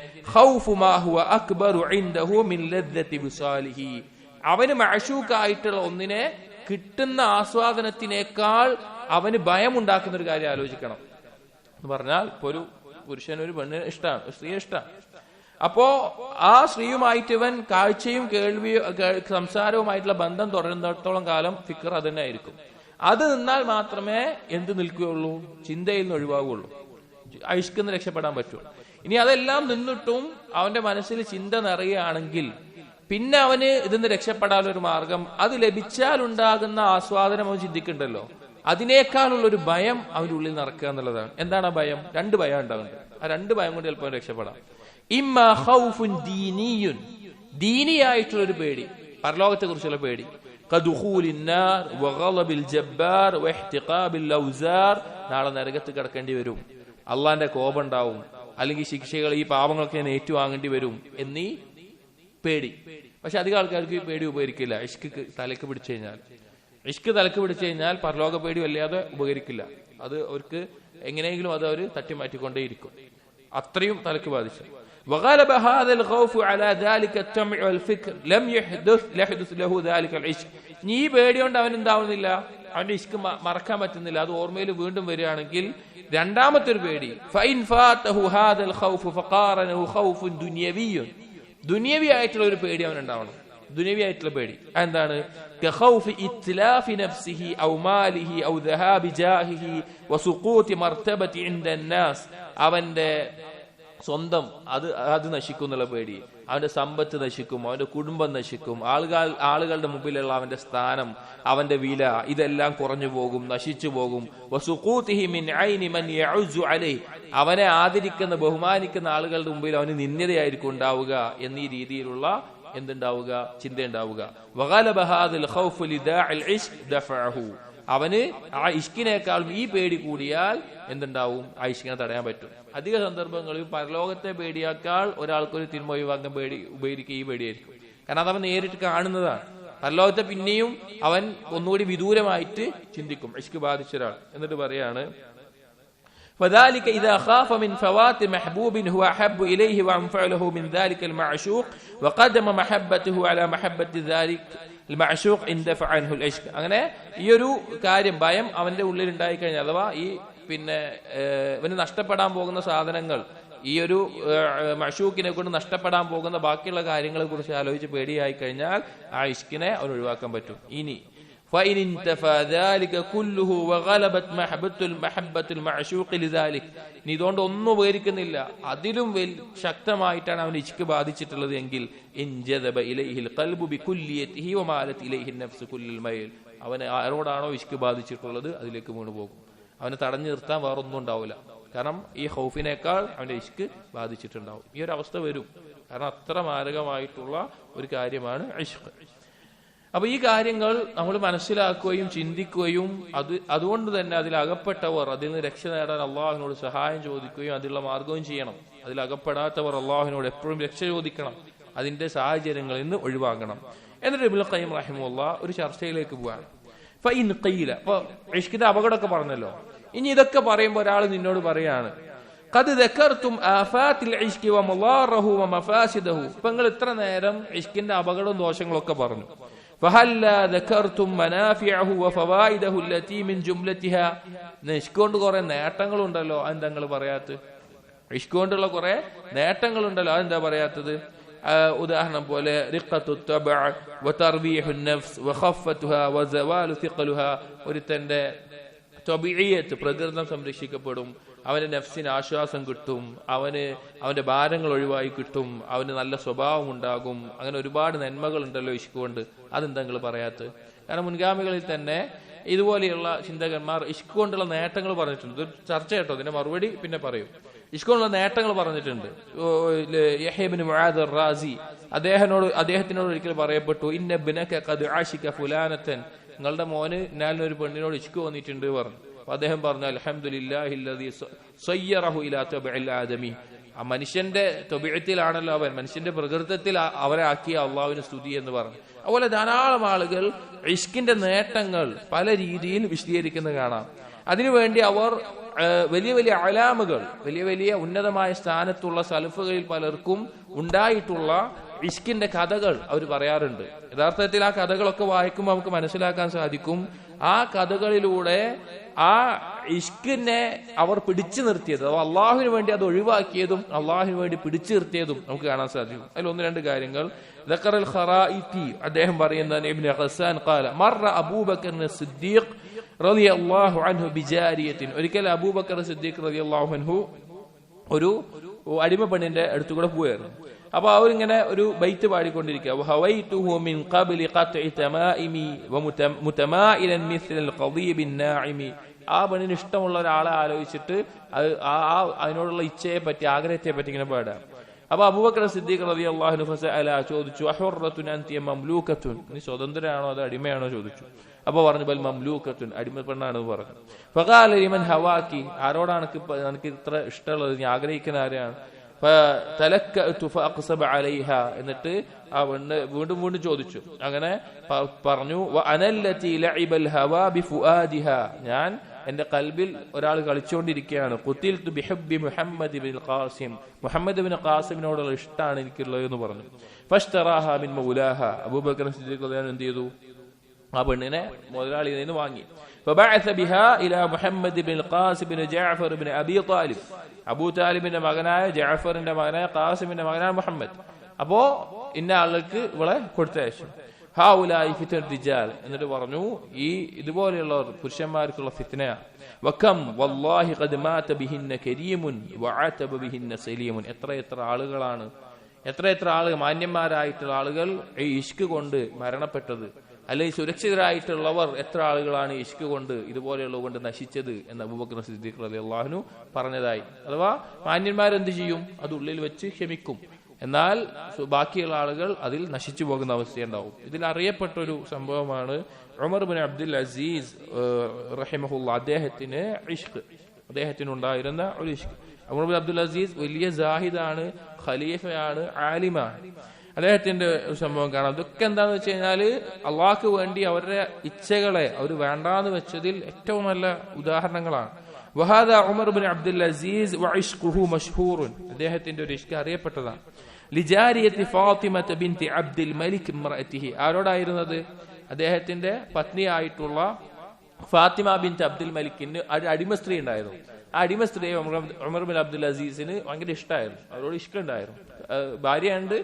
[SPEAKER 1] അവന് മഅശൂഖായിട്ടുള്ള ഒന്നിനെ കിട്ടുന്ന ആസ്വാദനത്തിനേക്കാൾ അവന് ഭയമുണ്ടാക്കുന്ന ഒരു കാര്യം ആലോചിക്കണം എന്ന് പറഞ്ഞാൽ, ഇപ്പൊ ഒരു പുരുഷന് ഒരു പെണ്ണിനെ ഇഷ്ടമാണ്, ഒരു സ്ത്രീയെ ഇഷ്ടമാണ്. അപ്പോ ആ സ്ത്രീയുമായിട്ട് ഇവൻ കാഴ്ചയും കേൾവിയും സംസാരവുമായിട്ടുള്ള ബന്ധം തുടരുന്നിടത്തോളം കാലം ഫിക്ർ അത് തന്നെ ആയിരിക്കും. അത് നിന്നാൽ മാത്രമേ എന്ത് നിൽക്കുകയുള്ളൂ, ചിന്തയിൽ നിന്ന് ഒഴിവാകുള്ളൂ, ഇഷ്കിന്ന് രക്ഷപ്പെടാൻ പറ്റുള്ളൂ. ഇനി അതെല്ലാം നിന്നിട്ടും അവന്റെ മനസ്സിൽ ചിന്ത നിറയുകയാണെങ്കിൽ പിന്നെ അവന് ഇതിന്ന് രക്ഷപ്പെടാനൊരു മാർഗം, അത് ലഭിച്ചാൽ ഉണ്ടാകുന്ന ആസ്വാദനം അവൻ ചിന്തിക്കണ്ടല്ലോ, അതിനേക്കാളുള്ളൊരു ഭയം അവന്റെ ഉള്ളിൽ നടക്കുക എന്നുള്ളതാണ്. എന്താണ് ആ ഭയം? 2 ഭയം ഉണ്ടാകുന്നത്. ആ 2 ഭയം കൊണ്ട് ചിലപ്പോൾ രക്ഷപ്പെടാം. ഇമ്മാ ഖൗഫുൻ ദീനിയുൻ, ദീനിയായിട്ടുള്ളൊരു പേടി, പരലോകത്തെ കുറിച്ചുള്ള പേടി. കദുഖൂലിൻ നാർ വഗളബിൽ ജബ്ബാർ വഇഹ്തിഖാബിൽ ഔസാർ, നാളെ നരകത്ത് കിടക്കേണ്ടി വരും, അള്ളാന്റെ കോപം ഉണ്ടാവും, അല്ലെങ്കിൽ ശിക്ഷകൾ, ഈ പാപങ്ങളൊക്കെ ഞാൻ ഏറ്റുവാങ്ങേണ്ടി വരും എന്നീ പേടി. പക്ഷെ അധികം ആൾക്കാർക്ക് ഈ പേടി ഉപകരിക്കില്ല. ഇഷ്ക് തലക്ക് പിടിച്ചു കഴിഞ്ഞാൽ പരലോക പേടി വല്ലാതെ ഉപകരിക്കില്ല. അത് അവർക്ക് എങ്ങനെയെങ്കിലും അത് അവർ തട്ടിമാറ്റിക്കൊണ്ടേയിരിക്കും, അത്രയും തലക്ക് ബാധിച്ചു. وغلب هذا الخوف على ذلك الطمع والفكر لم يحدث له ذلك العشق. ഈ പേടി കൊണ്ട് അവൻ എന്താവുന്നില്ല, അവന്റെ ഇഷ്ക് മറക്കാൻ പറ്റുന്നില്ല, അത് ഓർമ്മയിൽ വീണ്ടും വരികയാണെങ്കിൽ രണ്ടാമത്തെ ഒരു പേടി, فإن فاته هذا الخوف فقارنه خوف دنيوي, ദുനിയവി ആയിട്ടുള്ള ഒരു പേടി അവനുണ്ടാവണം. ദുനിയവി ആയിട്ടുള്ള പേടി എന്താണ്? كخوف إتلاف نفسه أو ماله أو ذهاب جاهه وسقوط مرتبة عند الناس, അവന്റെ സ്വന്തം അത് നശിക്കും എന്നുള്ള പേടി, അവന്റെ സമ്പത്ത് നശിക്കും, അവന്റെ കുടുംബം നശിക്കും, ആളുകളുടെ മുമ്പിലുള്ള അവന്റെ സ്ഥാനം, അവന്റെ വില, ഇതെല്ലാം കുറഞ്ഞു പോകും, നശിച്ചു പോകും. വസുഖൂതിഹി മിൻ ഐനി മൻ യഉസു അലൈഹി, അവനെ ആദരിക്കുന്ന ബഹുമാനിക്കുന്ന ആളുകളുടെ മുമ്പിൽ അവന് നിന്ദ്യതയായിരിക്കും ഉണ്ടാവുക എന്നീ രീതിയിലുള്ള എന്തുണ്ടാവുക, ചിന്തയുണ്ടാവുക. വഗലബ ഹാദിൽ ഖൗഫ് ലിദാഇൽ ഇശ്ഖ് ദഫഅഹു, അവന് ആ ഇഷ്കിനേക്കാളും ഈ പേടി കൂടിയാൽ എന്തുണ്ടാവും, ആ ഇഷ്കിനെ തടയാൻ പറ്റും. അധിക സന്ദർഭങ്ങളിൽ പരലോകത്തെ പേടിയേക്കാൾ ഒരാൾക്കൊരു തിന്മ ഒഴിവാക്കാൻ ഉപയോഗിക്കുക ഈ പേടിയായിരിക്കും. കാരണം അതവൻ നേരിട്ട് കാണുന്നതാണ്. പരലോകത്തെ പിന്നെയും അവൻ ഒന്നുകൂടി വിദൂരമായിട്ട് ചിന്തിക്കും ഇഷ്ക് ബാധിച്ച ഒരാൾ. എന്നിട്ട് പറയാണ്, فذلك إذا خاف من فوات محبوب هو أحب إليه وأنفع له من ذلك المعشوق وقدم محبته على محبة ذلك المعشوق اندفع عنه العشق. അങ്ങനെ ഈ ഒരു കാര്യം, ഭയം അവന്റെ ഉള്ളിൽ ഉണ്ടായി കഴിഞ്ഞാൽ, അഥവാ ഈ ഇവന് നഷ്ടപ്പെടാൻ പോകുന്ന സാധനങ്ങൾ, ഈ ഒരു മഅ്ശൂഖിനെ കൊണ്ട് നഷ്ടപ്പെടാൻ പോകുന്ന ബാക്കിയുള്ള കാര്യങ്ങളെ കുറിച്ച് ആലോചിച്ച് പേടിയായി കഴിഞ്ഞാൽ ആ ഇഷ്കിനെ അവൻ ഒഴിവാക്കാൻ പറ്റും. ഇനി فإن انتفى ذلك كله وغلبت محبة المعشوق لذلك, നീ ഇതുകൊണ്ട് ഒന്നും ഉപകരിക്കുന്നില്ല, അതിലും ശക്തമായിട്ടാണ് അവൻ ഇഷ്ക് ബാധിച്ചിട്ടുള്ളത് എങ്കിൽ ഇൻജദബ ഇലൈഹിൽ ഖൽബു ബികുല്ലിയതിഹി വമാലത് ഇലൈഹി നഫ്സു കുല്ലൽ മൈൽ, അവനെ ആരോടാണോ ഇഷ്ക് ബാധിച്ചിട്ടുള്ളത് അതിലേക്ക് വീണു പോകും. അവനെ തടഞ്ഞു നിർത്താൻ വേറൊന്നും ഉണ്ടാവില്ല. കാരണം ഈ ഖൗഫിനേക്കാൾ അവന്റെ ഇഷ്ക് ബാധിച്ചിട്ടുണ്ടാവും. ഈ ഒരു അവസ്ഥ വരും. കാരണം അത്ര മാരകമായിട്ടുള്ള ഒരു കാര്യമാണ് ഇഷ്ക്. അപ്പൊ ഈ കാര്യങ്ങൾ നമ്മൾ മനസ്സിലാക്കുകയും ചിന്തിക്കുകയും അതുകൊണ്ട് തന്നെ അതിലകപ്പെട്ടവർ അതിൽ നിന്ന് രക്ഷ നേടാൻ അള്ളാഹുവിനോട് സഹായം ചോദിക്കുകയും അതിലുള്ള മാർഗവും ചെയ്യണം. അതിലകപ്പെടാത്തവർ അള്ളാഹുവിനോട് എപ്പോഴും രക്ഷ ചോദിക്കണം, അതിന്റെ സാഹചര്യങ്ങളിൽ നിന്ന് ഒഴിവാക്കണം. എന്നിട്ട് ഇബ്നുൽ ഖയ്യിം റഹിമഹുല്ലാഹ് ഒരു ചർച്ചയിലേക്ക് പോവാണ്. ഫഇൻ ഖീല, അപ്പൊ ഇഷ്കിന്റെ അപകടമൊക്കെ പറഞ്ഞല്ലോ. ഇനി ഇതൊക്കെ പറയുമ്പോൾ ഒരാൾ നിന്നോട് പറയാണ്, ഖദ് ദക്കർതും ആഫാത്തിൽ ഇഷ്കി വമളാറഹു വമഫാസിദഹു, ഇപ്പൊ നിങ്ങൾ ഇത്ര നേരം ഇഷ്കിന്റെ അപകടവും ദോഷങ്ങളൊക്കെ പറഞ്ഞു. فهلا ذكرتم منافعه وفوائده التي من جملتها, ഇഷ്ക് കൊണ്ട് കുറെ നേട്ടങ്ങളുണ്ടല്ലോ, അതെന്താ നിങ്ങൾ പറയാത്തത്? ഇഷ്ക് കൊണ്ടുള്ള കുറെ നേട്ടങ്ങളുണ്ടല്ലോ, അതെന്താ പറയാത്തത്? ഉദാഹരണം പോലെ റിഖത്തു തബഅ വതർബീഹു നഫ്സ് വഖഫത്തുഹാ വസവാലു തിഖലുഹാ, ഒരുത്തന്റെ തബീഇയത്ത് പ്രകൃതം സംരക്ഷിക്കപ്പെടും, അവന്റെ നഫ്സിന് ആശ്വാസം കിട്ടും, അവന്റെ ഭാരങ്ങൾ ഒഴിവായി കിട്ടും, അവന് നല്ല സ്വഭാവം ഉണ്ടാകും. അങ്ങനെ ഒരുപാട് നന്മകൾ ഉണ്ടല്ലോ ഇഷ്ക് കൊണ്ട്, അതെന്താ നിങ്ങൾ പറയാത്തത്? കാരണം മുൻഗാമികളിൽ തന്നെ ഇതുപോലെയുള്ള ചിന്തകന്മാർ ഇഷ്ക് കൊണ്ടുള്ള നേട്ടങ്ങൾ പറഞ്ഞിട്ടുണ്ട്. ഇതൊരു ചർച്ച കേട്ടോ, ഇതിന്റെ മറുപടി പിന്നെ പറയും. ഇഷ്ക് കൊണ്ടുള്ള നേട്ടങ്ങൾ പറഞ്ഞിട്ടുണ്ട്. യഹ്യ ഇബ്നു മുആദ് റാസി അദ്ദേഹത്തിനോട് ഒരിക്കൽ പറയപ്പെട്ടു, ഇന്ന ഇബ്നക ഖദ് ആശിക ഫുലാനതൻ, നിങ്ങളുടെ മോന് ഇന്നാലിനൊരു പെണ്ണിനോട് ഇഷ്ക് വന്നിട്ടുണ്ട് പറഞ്ഞു. അപ്പൊ അദ്ദേഹം പറഞ്ഞു, അൽഹംദുലില്ലാഹില്ലദീ സയ്യറഹു ഇലാ തബഇൽ ആദമി, ആ മനുഷ്യന്റെ തബീഅത്തിലാണല്ലോ അവൻ, മനുഷ്യന്റെ പ്രകൃതത്തിൽ അവരെ ആക്കിയ അള്ളാഹുവിന് സ്തുതി എന്ന് പറഞ്ഞു. അതുപോലെ ധാരാളം ആളുകൾ ഇഷ്കിന്റെ നേട്ടങ്ങൾ പല രീതിയിൽ വിശദീകരിക്കുന്നത് കാണാം. അതിനുവേണ്ടി അവർ വലിയ വലിയ അലാമുകൾ, വലിയ വലിയ ഉന്നതമായ സ്ഥാനത്തുള്ള സലഫുകളിൽ പലർക്കും ഉണ്ടായിട്ടുള്ള ഇഷ്കിന്റെ കഥകൾ അവർ പറയാറുണ്ട്. യഥാർത്ഥത്തിൽ ആ കഥകളൊക്കെ വായിക്കുമ്പോൾ നമുക്ക് മനസ്സിലാക്കാൻ സാധിക്കും, ആ കഥകളിലൂടെ ആ ഇഷ്കിനെ അവർ പിടിച്ചു നിർത്തിയത്, അള്ളാഹുവിന് വേണ്ടി അത് ഒഴിവാക്കിയതും അള്ളാഹുവിന് വേണ്ടി പിടിച്ചു നിർത്തിയതും നമുക്ക് കാണാൻ സാധിക്കും. അതിൽ ഒന്ന് രണ്ട് കാര്യങ്ങൾ. അദ്ദേഹം പറയുന്നത് ഇബ്നു ഖസ്സാൻ ഖാല മറ അബൂബക്കർ സിദ്ദീഖ് റളിയല്ലാഹു അൻഹു ബിജാരിയത്തിൻ. ഒരിക്കൽ അബൂബക്കർ സിദ്ദീഖ് റളിയല്ലാഹു അൻഹു ഒരു അടിമ പെണ്ണിന്റെ അടുത്തുകൂടെ പോയായിരുന്നു. അപ്പൊ അവരിങ്ങനെ ഒരു ബൈത്ത് പാടിക്കൊണ്ടിരിക്കുക. ആ പെണ്ണിന് ഇഷ്ടമുള്ള ഒരാളെ ആലോചിച്ചിട്ട് അതിനോടുള്ള ഇച്ഛയെ പറ്റി, ആഗ്രഹത്തെ പറ്റി ഇങ്ങനെ പാടാം. അപ്പൊ അബൂബക്കർ സിദ്ദീഖ് റളിയല്ലാഹു അൻഹു ചോദിച്ചു, അഹുറത്തുൻ അൻതി മംലൂകത്തുൻ, നീ സ്വതന്ത്രയാണോ അതോ അടിമയാണോ ചോദിച്ചു. അപ്പൊ പറഞ്ഞു ബൽ മംലൂകത്തുൻ, അടിമ പെണ്ണാണെന്ന് പറഞ്ഞു. ഫഖാല ലിമൻ ഹവാക്കി, ആരോടാണ് എനിക്ക് ഇത്ര ഇഷ്ടമുള്ളത്, നീ ആഗ്രഹിക്കുന്ന ആരെയാണ്? എന്നിട്ട് ആ പെണ്ണ് വീണ്ടും വീണ്ടും ചോദിച്ചു. അങ്ങനെ പറഞ്ഞു, ഞാൻ എന്റെ കൽബിൽ ഒരാൾ കളിച്ചുകൊണ്ടിരിക്കുകയാണ്. ഖുതിൽതു ബിഹബ്ബി മുഹമ്മദ് ഇബ്നുൽ ഖാസിം, മുഹമ്മദ് ഇബ്നു ഖാസിമിനോടുള്ള ഇഷ്ടമാണ് എനിക്കുള്ളത് എന്ന് പറഞ്ഞു. ഫശ്തറാഹ മിൻ മൗലാഹ, അബൂബക്കർ സിദ്ദീഖ് റളിയല്ലാഹു എന്ത് ചെയ്തു? ആ പെണ്ണിനെ മുതലാളിയിൽ നിന്ന് വാങ്ങി. فبعث بها الى محمد بن القاسم بن جعفر بن ابي طالب, അബൂ താലിബിന്റെ മകനായ ജഅഫറിന്റെ മകനായ ഖാസിമിന്റെ മകനായ മുഹമ്മദ്. അപ്പോ ഇന്ന ആളുകൾക്ക് ഇവളെ കൊടുത്തയച്ചു. ഹൗലായി ഫിത്ന റിജാൽ, എന്നിട്ട് പറഞ്ഞു ഈ ഇതുപോലെയുള്ളവർ പുരുഷന്മാർക്കുള്ള ഫിത്നയാണ്. വകം വല്ലാഹി ഖദ് മാത ബിഹിന്ന കരീമുൻ വഅതബ ബിഹിന്ന സലീമുൻ, എത്ര ആളുകളാണ്, എത്ര ആളുകൾ, മാന്യന്മാരായിട്ടുള്ള ആളുകൾ ഈ ഇഷ്ക് കൊണ്ട് മരണപ്പെട്ടത്, അല്ലെങ്കിൽ സുരക്ഷിതരായിട്ടുള്ളവർ എത്ര ആളുകളാണ് ഇഷ്ക് കൊണ്ട് ഇതുപോലെയുള്ളത് കൊണ്ട് നശിച്ചത് എന്ന് അബൂബക്കർ സിദ്ദീഖ് റളിയല്ലാഹു അൻഹു പറഞ്ഞതായി. അഥവാ മാന്യന്മാരെന്ത് ചെയ്യും? അത് ഉള്ളിൽ വെച്ച് ക്ഷമിക്കും, എന്നാൽ ബാക്കിയുള്ള ആളുകൾ അതിൽ നശിച്ചു പോകുന്ന അവസ്ഥയുണ്ടാവും. ഇതിൽ അറിയപ്പെട്ട ഒരു സംഭവമാണ് ഉമർ ബിൻ അബ്ദുൽ അസീസ് റഹിമഹുല്ലാ, അദ്ദേഹത്തിനുണ്ടായിരുന്ന ഒരു ഇഷ്ക്. ഉമർ ബിൻ അബ്ദുൽ അസീസ് വലിയ സാഹിദാണ്, ഖലീഫയാണ്, ആലിമാണ്. അദ്ദേഹത്തിന്റെ ഒരു സംഭവം കാണാം. ഇതൊക്കെ എന്താണെന്ന് വെച്ച് കഴിഞ്ഞാൽ അള്ളാഹ്ക്ക് വേണ്ടി അവരുടെ ഇച്ഛകളെ അവർ വേണ്ടാന്ന് വെച്ചതിൽ ഏറ്റവും നല്ല ഉദാഹരണങ്ങളാണ്. വഹാദ ഉമർ ബിൻ അബ്ദുൽ അസീസ് വഇഷ്ഖുഹു മഷ്ഹൂറുൻ, അദ്ദേഹത്തിന്റെ ഒരു ഇഷ്ക് അറിയപ്പെട്ടതാണ്. ലിജാരിയത്തി ഫാത്തിമത ബിൻതി അബ്ദുൽ മലിക് ഇംറഅതിഹി, ആരോടായിരുന്നത്? അദ്ദേഹത്തിന്റെ പത്നിയായിട്ടുള്ള ഫാത്തിമ ബിൻത് അബ്ദുൽ മലിക്കിന് ഒരു അടിമ സ്ത്രീ ഉണ്ടായിരുന്നു. ആ അടിമ സ്ത്രീയെ ഉമർ ബിൻ അബ്ദുൽ അസീസിന് ഭയങ്കര ഇഷ്ടമായിരുന്നു, അവരോട് ഇഷ്ടമുണ്ടായിരുന്നു. ഭാര്യയുണ്ട്,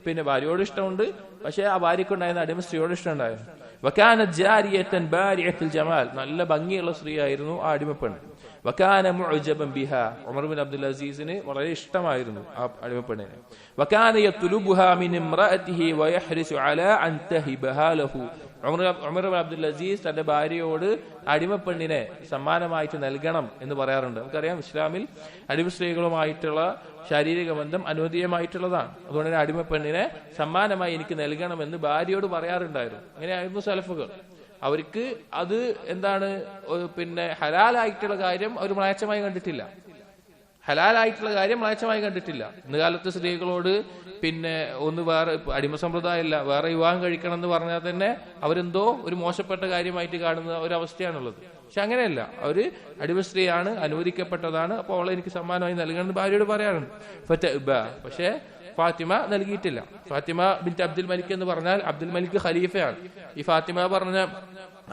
[SPEAKER 1] പിന്നെ ഭാര്യയോട് ഇഷ്ടമുണ്ട്, പക്ഷെ ആ ഭാര്യക്കുണ്ടായിരുന്ന അടിമ സ്ത്രീയോട് ഇഷ്ടമുണ്ടായിരുന്നു. വകാനത് ജാരിയതൻ ബാരിഅത്തുൽ ജമാൽ, നല്ല ഭംഗിയുള്ള സ്ത്രീ ആയിരുന്നു ആ അടിമപ്പെണ്ണ്. വകാന മുഅജബൻ ബിഹാ, ഉമർ ബിൻ അബ്ദുൽ അസീസിന് വളരെ ഇഷ്ടമായിരുന്നു ആ അടിമപ്പെണ്ണിനെ. വകാന യത്ലുബുഹാ മിൻ ഇംറഅതിഹി വയഹ്രിസു അലാ അൻ തഹിബഹാ ലഹു, ഉമർ ബിൻ അബ്ദുൽ അസീസ് തന്റെ ഭാര്യയോട് അടിമപ്പെണ്ണിനെ സമ്മാനമായിട്ട് നൽകണം എന്ന് പറയാറുണ്ട്. നമുക്കറിയാം ഇസ്ലാമിൽ അടിമ സ്ത്രീകളുമായിട്ടുള്ള ശാരീരിക ബന്ധം അനുവദീയമായിട്ടുള്ളതാണ്. അതുകൊണ്ട് തന്നെ അടിമപ്പെണ്ണിനെ സമ്മാനമായി എനിക്ക് നൽകണമെന്ന് ഭാര്യയോട് പറയാറുണ്ടായിരുന്നു. അങ്ങനെയായിരുന്നു സലഫുകൾ. അവർക്ക് അത് എന്താണ്, പിന്നെ ഹലാലായിട്ടുള്ള കാര്യം അവർ മ്ലേച്ഛമായി കണ്ടിട്ടില്ല. ഇന്ന് കാലത്ത് സ്ത്രീകളോട് പിന്നെ ഒന്ന് വേറെ അടിമ സമ്പ്രദായമല്ല, വേറെ വിവാഹം കഴിക്കണം എന്ന് പറഞ്ഞാൽ തന്നെ അവരെന്തോ ഒരു മോശപ്പെട്ട കാര്യമായിട്ട് കാണുന്ന ഒരവസ്ഥയാണുള്ളത്. പക്ഷെ അങ്ങനെയല്ല, അവര് അടിമ സ്ത്രീയാണ്, അനുവദിക്കപ്പെട്ടതാണ്, അപ്പോൾ അവളെ എനിക്ക് സമ്മാനമായി നൽകണമെന്ന് ഭാര്യയോട് പറയാറുണ്ട്. പക്ഷേ ഫാത്തിമ നൽകിയിട്ടില്ല. ഫാത്തിമ ബിൻത് അബ്ദുൽ മലിക് എന്ന് പറഞ്ഞാൽ അബ്ദുൽ മലിക് ഖലീഫയാണ്. ഈ ഫാത്തിമ പറഞ്ഞ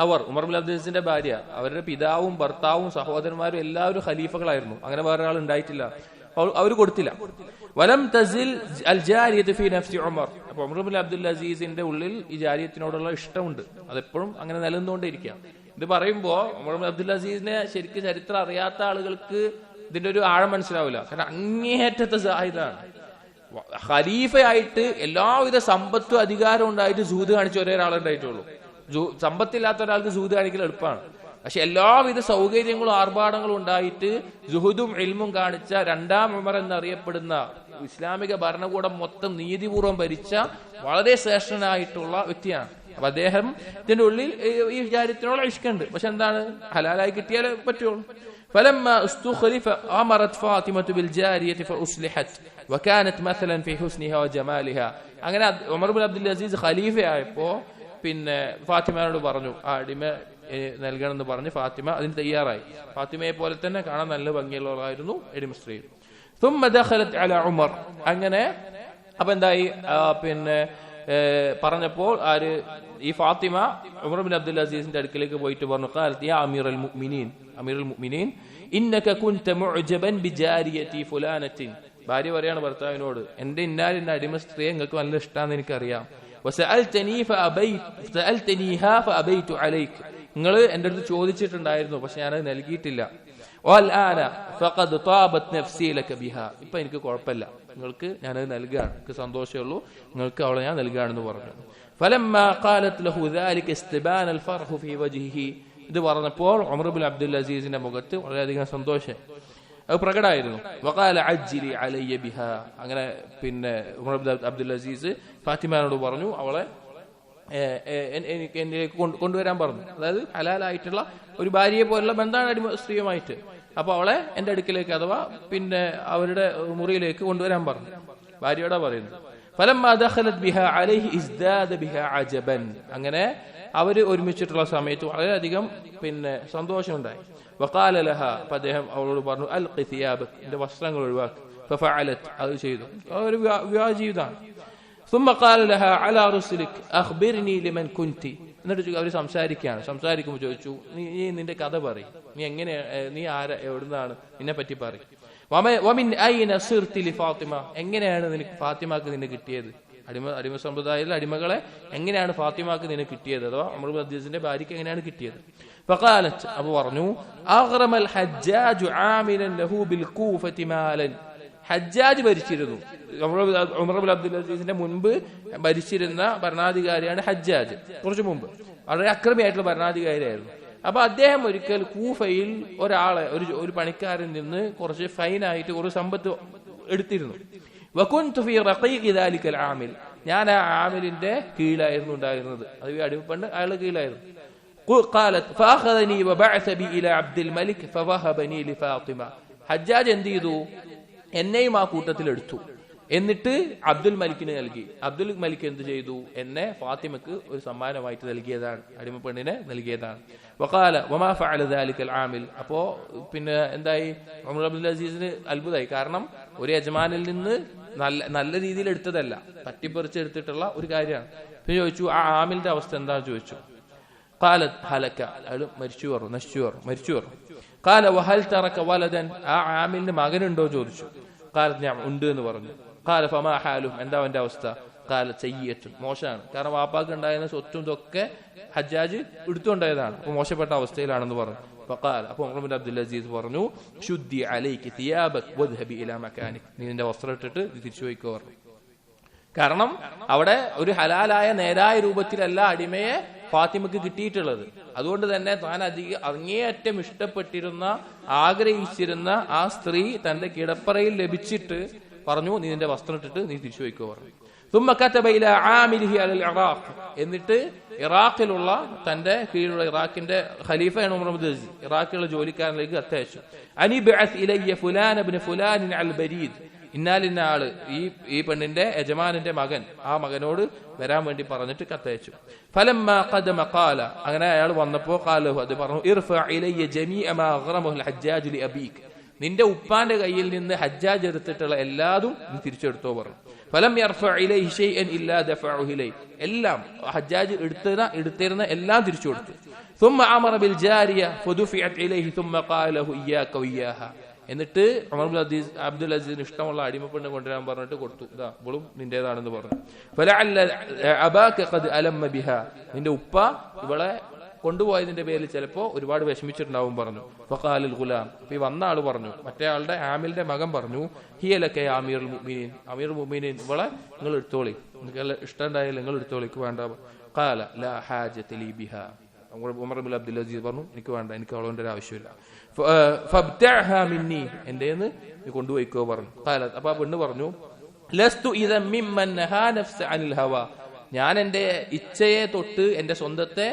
[SPEAKER 1] അവർ ഉമർ ബിൻ അബ്ദുൽ അസീസിന്റെ ഭാര്യ, അവരുടെ പിതാവും ഭർത്താവും സഹോദരന്മാരും എല്ലാവരും ഖലീഫകളായിരുന്നു. അങ്ങനെ വേറെ ആൾ ഉണ്ടായിട്ടില്ല, അവർ കൊടുത്തില്ല. വലം തസിൽ അൽ ജാരിയത്തു ഫീ നഫ്സി ഉമർ, അപ്പോൾ ഉമർ ബിൻ അബ്ദുൽ അസീസിന്റെ ഉള്ളിൽ ഈ ജാരിയത്തിനോടുള്ള ഇഷ്ടമുണ്ട്, അതെപ്പോഴും അങ്ങനെ നിലനിന്നുകൊണ്ടിരിക്കുക. ഇത് പറയുമ്പോൾ ഉമർ ബിൻ അബ്ദുൽ അസീസിനെ ശരിക്കും ചരിത്രം അറിയാത്ത ആളുകൾക്ക് ഇതിന്റെ ഒരു ആഴം മനസ്സിലാവില്ല. കാരണം അങ്ങേയറ്റത്തെ സാഹിദാണ്. ഖലീഫയായിട്ട് എല്ലാവിധ സമ്പത്തും അധികാരവും ഉണ്ടായിട്ട് സൂത് കാണിച്ച ഒരേ ഒരാളുണ്ടായിട്ടുള്ളൂ. സമ്പത്തില്ലാത്ത ഒരാൾക്ക് സൂത് കാണിക്കൽ എളുപ്പമാണ്. പക്ഷെ എല്ലാവിധ സൗകര്യങ്ങളും ആർഭാടങ്ങളും ഉണ്ടായിട്ട് സുഹുദും ഇൽമും കാണിച്ച രണ്ടാം ഉമർ എന്നറിയപ്പെടുന്ന ഇസ്ലാമിക ഭരണകൂടം മൊത്തം നീതിപൂർവ്വം ഭരിച്ച വളരെ ശ്രേഷ്ഠനായിട്ടുള്ള വ്യക്തിയാണ്. അപ്പൊ അദ്ദേഹം ഇതിന്റെ ഉള്ളിൽ ഈ കാര്യത്തിനുള്ള ഇഷ്കുണ്ട്. പക്ഷെ എന്താണ്, ഹലാലായി കിട്ടിയാലേ പറ്റുള്ളൂ. فلما استخلف أمرت فاطمة بالجارية فأصلحت وكانت مثلا في حسنها وجمالها. അങ്ങനെ ഉമർ ബിൻ അബ്ദുൽ അസീസ് ഖലീഫയായപ്പോ പിന്നെ ഫാത്തിമയോട് പറഞ്ഞു ആ അടിമ നൽകണം എന്ന് പറഞ്ഞ് ഫാത്തിമ അതിന് തയ്യാറായി. ഫാത്തിമയെ പോലെ തന്നെ കാണാൻ നല്ല ഭംഗിയുള്ളവരായിരുന്നു അടിമ സ്ത്രീ. ثم دخلت على عمر, അങ്ങനെ അപ്പൊ എന്തായി, പിന്നെ പറഞ്ഞപ്പോൾ ആര്, ഈ ഫാത്തിമ ഉമർ ബിൻ അബ്ദുൽ അസീസിന്റെ അടുക്കലേക്ക് പോയിട്ട് പറഞ്ഞു, ഖാലത്ത് യാ അമീറുൽ മുഅ്മിനീൻ ഇന്നക കുൻത മുഅ്ജബൻ ബിജാരിയതി ഫുലാനത്തിൻ. ഭാര്യ പറയാണ് ഭർത്താവിനോട്, എന്റെ ഇന്നാലിന്റെ അടിമ സ്ത്രീയെ നിങ്ങൾക്ക് നല്ല ഇഷ്ടമാണെന്ന് എനിക്കറിയാം. നിങ്ങൾ എന്റെ അടുത്ത് ചോദിച്ചിട്ടുണ്ടായിരുന്നു, പക്ഷെ ഞാനത് നൽകിയിട്ടില്ല. ഇപ്പൊ എനിക്ക് കുഴപ്പമില്ല, നിങ്ങൾക്ക് ഞാനത് നൽകുകയാണ്, എനിക്ക് സന്തോഷമേ ഉള്ളൂ, നിങ്ങൾക്ക് അവളെ ഞാൻ നൽകുകയാണെന്ന് പറഞ്ഞു. ഇത് പറഞ്ഞപ്പോൾ ഉമർ ബിൻ അബ്ദുൽ അസീസിന്റെ മുഖത്ത് വളരെയധികം സന്തോഷം അത് പ്രകടമായിരുന്നു. വഖാല അജ്ലി അലയ്യ ബിഹാ. അങ്ങനെ പിന്നെ ഉമർ ബിൻ അബ്ദുൽ അസീസ് ഫാത്തിമാനോട് പറഞ്ഞു, അവളെ എന്നിലേക്ക് കൊണ്ടുവരാൻ പറഞ്ഞു. അതായത് ഹലാലായിട്ടുള്ള ഒരു ഭാര്യയെ പോലുള്ള ബന്ധമാണ് അടിമ സ്ത്രീയുമായിട്ട്. അപ്പൊ അവളെ എന്റെ അടുക്കിലേക്ക് അഥവാ പിന്നെ അവരുടെ മുറിയിലേക്ക് കൊണ്ടുവരാൻ പറഞ്ഞു. ഭാര്യയോടാ പറയുന്നത്. ഫലമ്മാ ദഖലത് ബിഹാ അലൈഹി ഇസ്ദാദ ബിഹാ അജബൻ. അങ്ങനെ അവര് ഒരുമിച്ചിട്ടുള്ള സമയത്ത് വളരെയധികം പിന്നെ സന്തോഷമുണ്ടായി. വഖാല ലഹ. അപ്പൊ അദ്ദേഹം അവളോട് പറഞ്ഞു, അൽഖി സിയാബക്, എന്റെ വസ്ത്രങ്ങൾ ഒഴിവാക്കി. ഫഫഅലത്. അത് ചെയ്തു. ഒരു വിവാഹ ജീവിതമാണ്. ثم قال لها على رسلك اخبرني لمن كنت. എന്നിട്ട് അവർ സംസാരിക്കുമ്പോൾ ചോദിച്ചു, നീ നിന്റെ കഥ പറയും, നീ എങ്ങനെ, നീ ആരാ, എവിടുന്നാണ്, നിന്നെ പറ്റി പറയും. വമിൻ ഐന സിർതി ലിഫാത്തിമ. എങ്ങനെയാണ് നിനക്ക് ഫാത്തിമാക്ക് നിന്നെ കിട്ടിയത്? അടിമ സമ്പ്രദായത്തിലെ അടിമകളെ എങ്ങനെയാണ് ഫാത്തിമാക്ക് നിന്നെ കിട്ടിയത്, അഥവാ ഉമർ ബിൻ അബ്ദുൽ അസീസിന്റെ ഭാര്യയ്ക്ക് എങ്ങനെയാണ് കിട്ടിയത്? ഫഖാലത്. അപ്പൊ പറഞ്ഞു, അഗ്റമൽ ഹജ്ജാജു ആമിലൻ ലഹു ബിൽ കൂഫതി മാലൻ. ഹജ്ജാജ് ഭരിച്ചിരുന്നു. ഉമർ ബിൻ അബ്ദുൽ അസീസിന്റെ മുൻപ് ഭരിച്ചിരുന്ന ഭരണാധികാരിയാണ് ഹജ്ജാജ്. കുറച്ചു മുമ്പ് വളരെ അക്രമിയായിട്ടുള്ള ഭരണാധികാരിയായിരുന്നു. അപ്പൊ അദ്ദേഹം ഒരിക്കൽ കൂഫയിൽ ഒരാളെ, ഒരു പണിക്കാരൻ നിന്ന് കുറച്ച് ഫൈനായിട്ട് കുറച്ച് സമ്പത്ത് എടുത്തിരുന്നു. വകുൻതു ഫീ റഖീഖി ദാലികൽ ആമിൽ. ഞാൻ ആ ആമിലിന്റെ കീഴിലായിരുന്നു ഉണ്ടായിരുന്നത്. അത് അടിമപ്പണ്ട് അയാളുടെ കീഴിലായിരുന്നു. ഖാലത് ഫഅഖദനി വബഅസ ബി ഇലാ അബ്ദുൽ മലിക് ഫവഹബനി ലിഫാത്തിമ. ഹജ്ജാജ് എന്ത് ചെയ്തു? എന്നെയും ആ കൂട്ടത്തിൽ എടുത്തു, എന്നിട്ട് അബ്ദുൽ മലിക്കിന് നൽകി. അബ്ദുൽ മലിക് എന്ത് ചെയ്തു? എന്നെ ഫാത്തിമക്ക് ഒരു സമ്മാനമായിട്ട് നൽകിയതാണ്, അടിമപ്പെണ്ണിനെ നൽകിയതാണ്. വഖാല വമാ ഫഅല ദാലികൽ ആമിൽ. അപ്പോ പിന്നെ എന്തായി? ഉമർ അബ്ദുൽ അസീസിന് അത്ഭുതമായി. കാരണം ഒരു യജമാനിൽ നിന്ന് നല്ല രീതിയിൽ എടുത്തതല്ല, തട്ടിപ്പറിച്ച് എടുത്തിട്ടുള്ള ഒരു കാര്യമാണ്. പിന്നെ ചോദിച്ചു, ആ ആമിലിന്റെ അവസ്ഥ എന്താണെന്ന് ചോദിച്ചു. ഖാലത് ഹലക. അയാൾ മരിച്ചു പറഞ്ഞു. ഖാല വഹൽ തറക വലദൻ. ആ ആമിലിന് മകനുണ്ടോ ചോദിച്ചു. ഖാലത് ഞാൻ ഉണ്ട് എന്ന് പറഞ്ഞു. ഖാല ഫമാ ഹാലു. എന്താ അവന്റെ അവസ്ഥ? ഖാലത് സയ്യിഅത്തുൻ. മോശമാണ്. കാരണം വാപ്പാക്ക് ഉണ്ടായിരുന്ന സ്വത്തും ഇതൊക്കെ ഹജ്ജാജ് എടുത്തുകൊണ്ടായതാണ്, അപ്പൊ മോശപ്പെട്ട അവസ്ഥയിലാണെന്ന് പറഞ്ഞു. ഫഖാല. അപ്പൊ ഉമർ ബിൻ അബ്ദുൽ അസീസ് പറഞ്ഞു, ശുദ്ധി അലൈകി തിയാബക് വദ്ഹബി ഇലാ മകാനിക്. നീ നിന്റെ വസ്ത്രം ഇട്ടിട്ട് തിരിച്ചു പോയിക്കോ പറഞ്ഞു. കാരണം അവിടെ ഒരു ഹലാലായ നേരായ രൂപത്തിലല്ല അടിമയെ ഫാത്തിമക്ക് കിട്ടിയിട്ടുള്ളത്. അതുകൊണ്ട് തന്നെ താൻ അങ്ങേയറ്റം ഇഷ്ടപ്പെട്ടിരുന്ന, ആഗ്രഹിച്ചിരുന്ന ആ സ്ത്രീ തന്റെ കിടപ്പറയിൽ ലഭിച്ചിട്ട് പറഞ്ഞു, നീ നിന്റെ വസ്ത്രം ഇട്ടിട്ട് നീ തിരിച്ചു വയ്ക്കോ പറഞ്ഞു. ثم كتب الى عامله على العراق. എന്നിട്ട് ഇറാഖിലുള്ള തന്റെ കീഴിലുള്ള ഇറാഖിന്റെ ഖലീഫയാണ് ഉമർ ബിൻ അബ്ദുൽ അസീസ്. ഇറാഖിലുള്ള ജോലിക്കാരനിലേക്ക് കത്തയച്ചു. അനി ബഅസ് ഇലയ്യ ഫുലാൻ ഇബ്നു ഫുലാൻ അൽ ബരീദ്. ഇന്നാലിന്ന ആള്, ഈ പെണ്ണിന്റെ യജമാനന്റെ മകൻ, ആ മകനോട് വരാൻ വേണ്ടി പറഞ്ഞിട്ട് കത്തയച്ചു. ഫലമ്മാ ഖദമ ഖാല. അങ്ങനെ അയാൾ വന്നപ്പോ ഖാലഹു, അത് പറഞ്ഞു, ഇർഫഅ ഇലയ്യ ജമീഅ മാ അഗ്റമഹു അൽ ഹജ്ജാജ് ലി അബീക്. നിന്റെ ഉപ്പാന്റെ കയ്യിൽ നിന്ന് ഹജ്ജാജ് എടുത്തിട്ടുള്ള എല്ലാതും നീ തിരിച്ചെടുത്തോ പറഞ്ഞു. ഫലം യർഫഅ ഇലൈഹി ഷൈഅൻ ഇല്ലാ ദഫഅഹു ഇലൈഹി. എല്ലാം ഹജ്ജാജ് എടുത്തിരുന്ന എല്ലാം തിരിച്ചു കൊടുത്തു. ثم امر بالجاريه فدفعت اليه ثم قال له اياك وياها. എന്നിട്ട് ഉമർ ബിൻ അബ്ദുൽ അസീസിന് ഇഷ്ടമുള്ള അടിമപ്പെണ്ണ് കൊണ്ടുവരാൻ പറഞ്ഞിട്ട് കൊടുത്തു. ഇതാ ഇവളും നിന്റേതാണെന്ന് പറഞ്ഞു. ഫലഅല്ല അബാക ഖദ് അലമ്മ ബിഹാ. നിന്റെ ഉപ്പ ഇവളെ കൊണ്ടുപോയതിന്റെ പേരിൽ ചിലപ്പോ ഒരുപാട് വിഷമിച്ചിട്ടുണ്ടാവും പറഞ്ഞു. ഫഖാലുൽ ഗുലാം. ഈ വന്ന ആള് പറഞ്ഞു, മറ്റേ ആളുടെ ആമിലിന്റെ മകൻ പറഞ്ഞു, ഹിയലക യാ അമീറുൽ മുഅ്മിനീൻ. അമീറുൽ മുഅ്മിനീൻ, ഇവളെ നിങ്ങൾ എടുത്തോളി, നിങ്ങൾക്ക് ഇഷ്ടം ഉണ്ടായാലും നിങ്ങൾ എടുത്തോളിക്ക് വേണ്ട. ഖാല ലാ ഹാജത ലി ബിഹാ. ഉമർ ബിൻ അബ്ദുൽ അസീസ് പറഞ്ഞു, എനിക്ക് വേണ്ട, എനിക്ക് അവളുടെ ഒരു ആവശ്യമില്ല. ഫബ്തഅഹാ മിന്നി. എന്റേന്ന് നീ കൊണ്ടുപോയിക്കോ പറഞ്ഞു. ഖാലത്. അപ്പൊ ആ പെണ്ണ് പറഞ്ഞു, ലസ്തു ഇദൻ മിമ്മൻ നഹാ നഫ്സ അനിൽ ഹവ. ഞാൻ എന്റെ ഇച്ഛയെ തൊട്ട് എന്റെ സ്വന്തത്തെ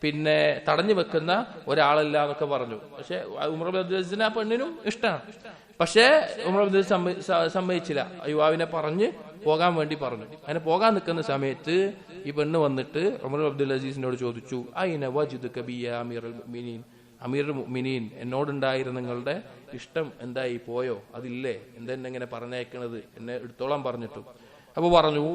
[SPEAKER 1] പിന്നെ തടഞ്ഞു വെക്കുന്ന ഒരാളല്ല എന്നൊക്കെ പറഞ്ഞു. പക്ഷെ ഉമർ ബിൻ അബ്ദുൽ അസീസിന് ആ പെണ്ണിനും ഇഷ്ടമാണ്. പക്ഷേ ഉമർ ബിൻ അബ്ദുൽ അസീസ് സമ്മതിച്ചില്ല. യുവാവിനെ പറഞ്ഞ് പോകാൻ വേണ്ടി പറഞ്ഞു. അങ്ങനെ പോകാൻ നിൽക്കുന്ന സമയത്ത് ഈ പെണ്ണ് വന്നിട്ട് ഉമർ ബിൻ അബ്ദുൽ അസീസിനോട് ചോദിച്ചു, ഐന വജ്ദുക ബി യാ അമീറുൽ മുഅ്മിനീൻ. അമീറുൽ മുഅ്മിനീൻ, എന്നോടുണ്ടായിരുന്ന നിങ്ങളുടെ ഇഷ്ടം എന്തായി പോയോ? അതില്ലേ? എന്തെന്നെ ഇങ്ങനെ പറഞ്ഞേക്കണത്? എന്നെ എടുത്തോളാൻ പറഞ്ഞിട്ടു. അപ്പൊ പറഞ്ഞു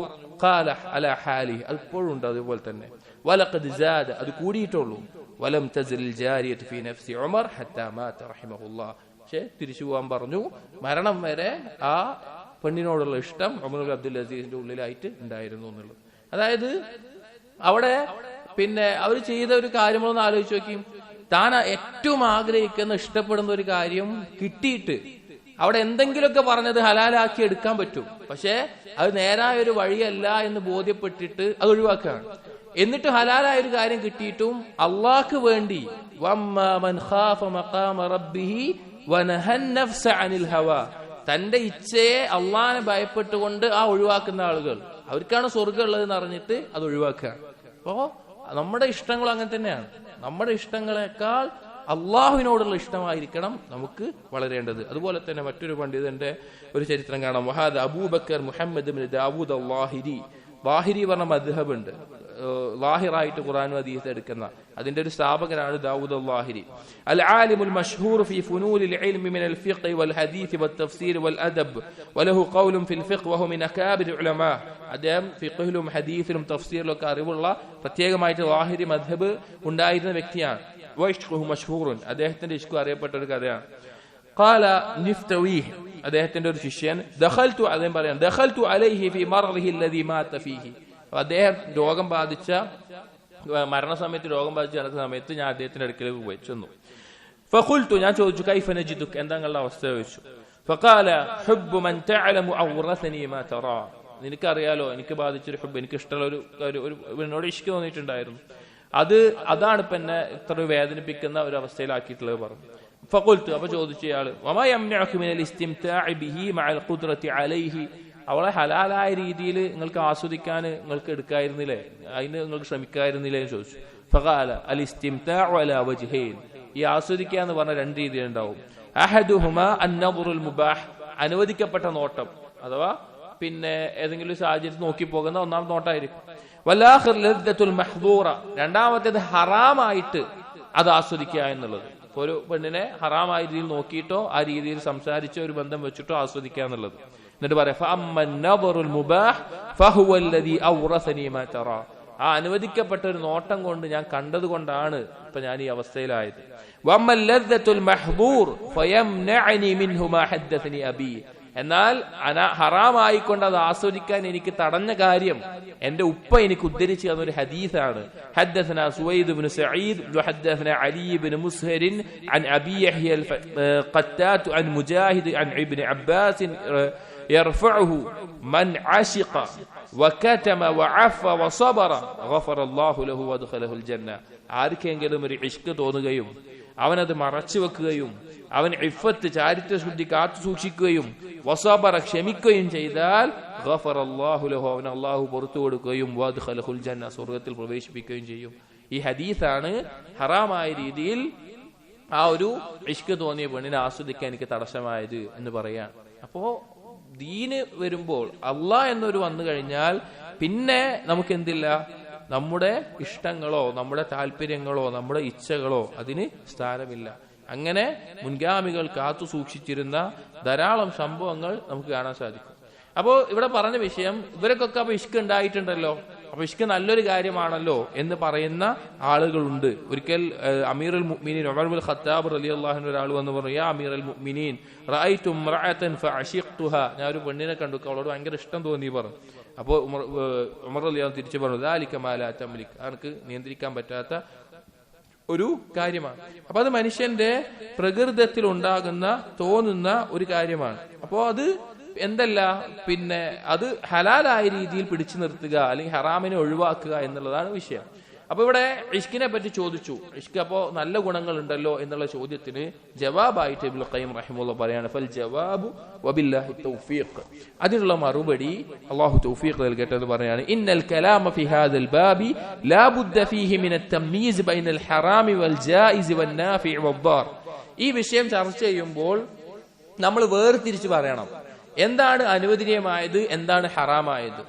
[SPEAKER 1] ഖാല അലാ ഹാലി, അതിപ്പോഴും ഉണ്ട് അതുപോലെ തന്നെ. വലഖദ് സാദ, അത് കൂടിയിട്ടുള്ളൂ. വലം തസിൽ ജാരിയതു ഫീ നഫ്സി ഉമർ ഹത്താ മാത റഹിമഹുല്ലാഹ്. പക്ഷെ തിരിച്ചു പോകാൻ പറഞ്ഞു. മരണം വരെ ആ പെണ്ണിനോടുള്ള ഇഷ്ടം ഉമർ അബ്ദുൽ അസീസിന്റെ ഉള്ളിലായിട്ട് ഉണ്ടായിരുന്നു എന്നുള്ളത്. അതായത് അവിടെ പിന്നെ അവർ ചെയ്ത ഒരു കാര്യങ്ങളൊന്ന് ആലോചിച്ച് നോക്കിയും, താൻ ഏറ്റവും ആഗ്രഹിക്കുന്ന ഇഷ്ടപ്പെടുന്ന ഒരു കാര്യം കിട്ടിയിട്ട് അവിടെ എന്തെങ്കിലുമൊക്കെ പറഞ്ഞത് ഹലാലാക്കി എടുക്കാൻ പറ്റും, പക്ഷെ അത് നേരായ ഒരു വഴിയല്ല എന്ന് ബോധ്യപ്പെട്ടിട്ട് അത് ഒഴിവാക്കുകയാണ്. എന്നിട്ട് ഹലാലായ ഒരു കാര്യം കിട്ടിയിട്ടും അള്ളാഹ്ക്ക് വേണ്ടി തന്റെ ഇച്ഛയെ അള്ളാഹിനെ ഭയപ്പെട്ടുകൊണ്ട് ആ ഒഴിവാക്കുന്ന ആളുകൾ, അവർക്കാണ് സ്വർഗ്ഗം ഉള്ളതെന്ന് അറിഞ്ഞിട്ട് അത് ഒഴിവാക്കുക. അപ്പോ നമ്മുടെ ഇഷ്ടങ്ങൾ അങ്ങനെ തന്നെയാണ്. നമ്മുടെ ഇഷ്ടങ്ങളെക്കാൾ അള്ളാഹുവിനോടുള്ള ഇഷ്ടമായിരിക്കണം നമുക്ക് വളരേണ്ടത്. അതുപോലെ തന്നെ മറ്റൊരു പണ്ഡിതന്റെ ഒരു ചരിത്രം കാണാം. വഹാദ അബൂബക്കർ മുഹമ്മദ് ഇബ്നു ദാവൂദ് അൽ-ലാഹിരി. ലാഹിരി പറഞ്ഞ മദ്ഹബ് ഉണ്ട്, ലാഹിറായിട്ട് ഖുർആൻ ഹദീസ് എടുക്കുന്ന, അതിന്റെ ഒരു സ്ഥാപകനാണ് ദാവൂദ് അൽ-ലാഹിരി. അൽ ആലിമുൽ മഷ്ഹൂർ ഫീ ഫുനൂനിൽ ഇൽമി മിനൽ ഫിഖ് വൽ ഹദീസ് വൽ തഫ്സീർ വൽ അദബ് വലഹു ഖൗലുൻ ഫിൽ ഫിഖ് വഹു മിൻ അകാബിർ ഉലമാ. അദ്ദേഹം ഫിഖ്ഹിലും ഹദീസിലും തഫ്സീറിലും ഒക്കെ അറിവുള്ള പ്രത്യേകമായിട്ട് ലാഹിരി മദ്ഹബ് ഉണ്ടായിരുന്ന വ്യക്തിയാണ്. വഇഷ്ഖുഹു മഷ്ഹൂറുൻ, അദ്ദേഹത്തിന്റെ ഇഷ്ഖ് അറിയപ്പെട്ട ഒരു കഥയാണ്. ഖാല നിഫ്തവീഹ്, അദ്ദേഹത്തിന്റെ ഒരു ശിഷ്യൻ, അദ്ദേഹം പറയാൻ ദഖൽതു അലൈഹി ഫീ മർദിഹി അല്ലദീ മാത ഫീഹി. അദ്ദേഹം രോഗം ബാധിച്ച മരണസമയത്ത് രോഗം ബാധിച്ച സമയത്ത് ഞാൻ അദ്ദേഹത്തിന്റെ അടുക്കലേക്ക് പോയി ചെന്നു. ഫഖുൽതു, ഞാൻ ചോദിച്ചു, കൈഫ നജിദുക, എന്താ നിങ്ങളുടെ അവസ്ഥ ചോദിച്ചു. ഫഖാല ഹുബ്ബു മൻ തഅലമു ഔറസനി മാ തറാ. നിനക്കറിയാലോ എനിക്ക് ബാധിച്ചൊരു ഹുബ്ബ്, എനിക്ക് ഇഷ്ടമുള്ള ഒരു എന്നോട് ഇഷ്ക് തോന്നിയിട്ടുണ്ടായിരുന്നു, അതാണ് ഇപ്പൊ എന്നെ ഇത്ര വേദനിപ്പിക്കുന്ന ഒരു അവസ്ഥയിലാക്കിയിട്ടുള്ളത് പറഞ്ഞു. ഫഖുൽതു, അപ്പൊ ചോദിച്ചു ഇയാള്, വമാ യംനഉക മിനൽ ഇസ്തിംതാഇ ബിഹി മഅൽ ഖുദ്റതി അലൈഹി. അവളെ ഹലാലായ രീതിയിൽ നിങ്ങൾക്ക് ആസ്വദിക്കാൻ നിങ്ങൾക്ക് എടുക്കായിരുന്നില്ലേ, അതിന് നിങ്ങൾക്ക് ശ്രമിക്കായിരുന്നില്ലേ എന്ന് ചോദിച്ചു. ഫഖാല അൽ ഇസ്തിംതാഉ അലാ വജ്ഹൈൻ. ഈ ആസ്വദിക്കുക എന്ന് പറഞ്ഞ രണ്ട് രീതിയിലുണ്ടാവും. അഹദുഹുമാ അൻ-നദറുൽ മുബാഹ്, അനുവദിക്കപ്പെട്ട നോട്ടം, അഥവാ പിന്നെ ഏതെങ്കിലും സാഹചര്യത്തിൽ നോക്കി പോകുന്ന ഒന്നാമത്തെ നോട്ടായിരിക്കും. വലാഖിർ ലദ്ദത്തുൽ മഹ്ദൂറ, രണ്ടാമത്തേത് ഹറാമായിട്ട് അത് ആസ്വദിക്കുക എന്നുള്ളത്. ഒരു പെണ്ണിനെ ഹറാമായ രീതിയിൽ നോക്കിയിട്ടോ ആ രീതിയിൽ സംസാരിച്ചോ ഒരു ബന്ധം വെച്ചിട്ടോ ആസ്വദിക്കുക എന്നുള്ളത്. എന്നിട്ട് പറയാം ആ അനുവദിക്കപ്പെട്ട ഒരു നോട്ടം കൊണ്ട് ഞാൻ കണ്ടത് കൊണ്ടാണ് ഇപ്പൊ ഞാൻ ഈ അവസ്ഥയിലായത്. എന്നാൽ ഹറാമായിക്കൊണ്ട് അത് ആസ്വദിക്കാൻ എനിക്ക് തടഞ്ഞ കാര്യം എന്റെ ഉപ്പ എനിക്ക് ഉദ്ധരിച്ചു തന്നൊരു ഹദീസാണ്. ഹദ്ദസനാ സുവൈദ് ഇബ്നു സഈദ് വഹദ്ദസനാ അലി ഇബ്നു മുസ്ഹരിൻ അൻ അബി യഹ്യ അൽ-ഖത്താത്ത് അൻ മുജാഹിദ് അൻ ഇബ്നു അബ്ബാസ് يرفعه من عشق وكتم وعف وصبر غفر الله له وادخله الجنة. ആർക്കെങ്കിലും ഒരു ഇഷ്ക് തോന്നുകയും അവനത് മറച്ചു വെക്കുകയും അവൻ ഇഫ്ഫത്ത് ചാരിത്ര ശുദ്ധി കാത്തു സൂക്ഷിക്കുകയും വസബറ ക്ഷമിക്കുകയും ചെയ്താൽ ഗഫറല്ലാഹു ലഹു, അവൻ അല്ലാഹു പുറത്തു കൊടുക്കുകയും വദ്ഖലഹുൽ ജന്ന, സ്വർഗ്ഗത്തിൽ പ്രവേശിപ്പിക്കുകയും ചെയ്യും. ഈ ഹദീസാണ് ഹറാമായ രീതിയിൽ ആ ഒരു ഇഷ്ക് തോന്നിയ പെണ്ണിനെ ആസ്വദിക്കാൻ എനിക്ക് തടസ്സമായത് എന്ന് പറയാൻ. അപ്പോ ദീന് വരുമ്പോൾ അള്ളാഹ് എന്നൊരു വന്നു കഴിഞ്ഞാൽ പിന്നെ നമുക്ക് എന്തില്ല, നമ്മുടെ ഇഷ്ടങ്ങളോ നമ്മുടെ താല്പര്യങ്ങളോ നമ്മുടെ ഇച്ഛകളോ അതിന് സ്ഥാനമില്ല. അങ്ങനെ മുൻഗാമികൾ കാത്തു സൂക്ഷിച്ചിരുന്ന ധാരാളം സംഭവങ്ങൾ നമുക്ക് കാണാൻ സാധിക്കും. അപ്പോ ഇവിടെ പറഞ്ഞ വിഷയം, ഇവർക്കൊക്കെ അപ്പൊ ഇഷ്ക് ഉണ്ടായിട്ടുണ്ടല്ലോ, അപ്പൊ ഇഷ്ക് നല്ലൊരു കാര്യമാണല്ലോ എന്ന് പറയുന്ന ആളുകളുണ്ട്. ഒരിക്കൽ അമീറുൽ മുഅ്മിനീൻ ഉമർ ഇബ്നുൽ ഖത്താബ് റളിയല്ലാഹു അൻഹു ഒരാൾ വന്ന് പറഞ്ഞു, യാ അമീറുൽ മുഅ്മിനീൻ റഅയ്തു ഇംറഅതൻ ഫഅശിഖ്തുഹാ, ഞാൻ ഒരു പെണ്ണിനെ കണ്ടു, അവളോട് ഭയങ്കര ഇഷ്ടം തോന്നി പറഞ്ഞു. അപ്പോൾ ഉമർ റളിയല്ലാഹു തിരിച്ചു പറഞ്ഞു, ദാലിക മാ ലാ തംലിക്, അനക്ക് നിയന്ത്രിക്കാൻ പറ്റാത്ത ഒരു കാര്യമാണ്. അപ്പൊ അത് മനുഷ്യന്റെ പ്രകൃതത്തിൽ ഉണ്ടാകുന്ന തോന്നുന്ന ഒരു കാര്യമാണ്. അപ്പോ അത് എന്തല്ല, പിന്നെ അത് ഹലാലായ രീതിയിൽ പിടിച്ചു നിർത്തുക അല്ലെങ്കിൽ ഹറാമിനെ ഒഴിവാക്കുക എന്നുള്ളതാണ് വിഷയം. അപ്പൊ ഇവിടെ ഇഷ്കിനെ പറ്റി ചോദിച്ചു. ഇഷ്ക് അപ്പോ നല്ല ഗുണങ്ങൾ ഉണ്ടല്ലോ എന്നുള്ള ചോദ്യത്തിന് ജവാബായിട്ട് ഇബ്നുൽ ഖയ്യിം റഹിമഹുല്ലാഹ് പറയാണ്, ഫൽ ജവാബു വബില്ലാഹി തൗഫീഖ്, അതിനുള്ള മറുപടി അല്ലാഹു തൗഫീഖ് നൽകട്ടെ എന്ന് പറയാണ്. ഇന്നൽ കലാമ ഫി ഹാദൽ ബാബി ലാ ബുദ്ദ ഫീഹി മിന തംയീസ് ബൈനൽ ഹറാമി വൽ ജായിസ് വൻ നാഫി വദ്ദാർ. ഈ വിഷയം ചർച്ച ചെയ്യുമ്പോൾ നമ്മൾ വേർതിരിച്ച് പറയണം, എന്താണ് അനുവദനീയമായത്, എന്താണ് ഹറാമായത്,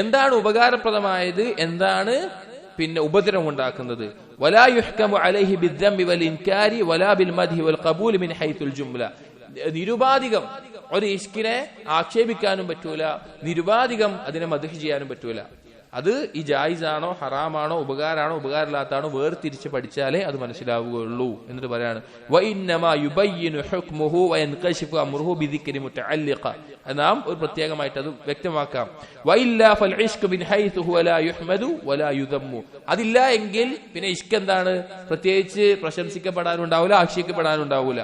[SPEAKER 1] എന്താണ് ഉപകാരപ്രദമായത്, എന്താണ് പിന്നെ ഉപദ്രവം ഉണ്ടാക്കുന്നത്. വലാ യുഹ്കമു അലൈഹി ബിദ്ദംബി വൽ ഇൻകാരി വലാ ബിൽ മദ്ഹി വൽ ഖബൂൽ മിൻ ഹൈത്തുൽ ജുംല. നിരുപാധികം ഒരു ഇഷ്കിനെ ആക്ഷേപിക്കാനും പറ്റൂല, നിരുപാധികം അതിനെ മദ്ഹ് ചെയ്യാനും പറ്റൂല. അത് ഈ ജായിസാണോ ഹറാമാണോ ഉപകാരാണോ ഉപകാരമില്ലാത്താണോ വേർതിരിച്ച് പഠിച്ചാലേ അത് മനസ്സിലാവുകയുള്ളൂ. എന്നിട്ട് പറയാണ് നാം ഒരു പ്രത്യേകമായിട്ട് അത് വ്യക്തമാക്കാം. അതില്ല എങ്കിൽ പിന്നെ ഇഷ്ക് എന്താണ്? പ്രത്യേകിച്ച് പ്രശംസിക്കപ്പെടാനും ഉണ്ടാവില്ല, ആക്ഷേപിക്കപ്പെടാനും ഉണ്ടാവില്ല.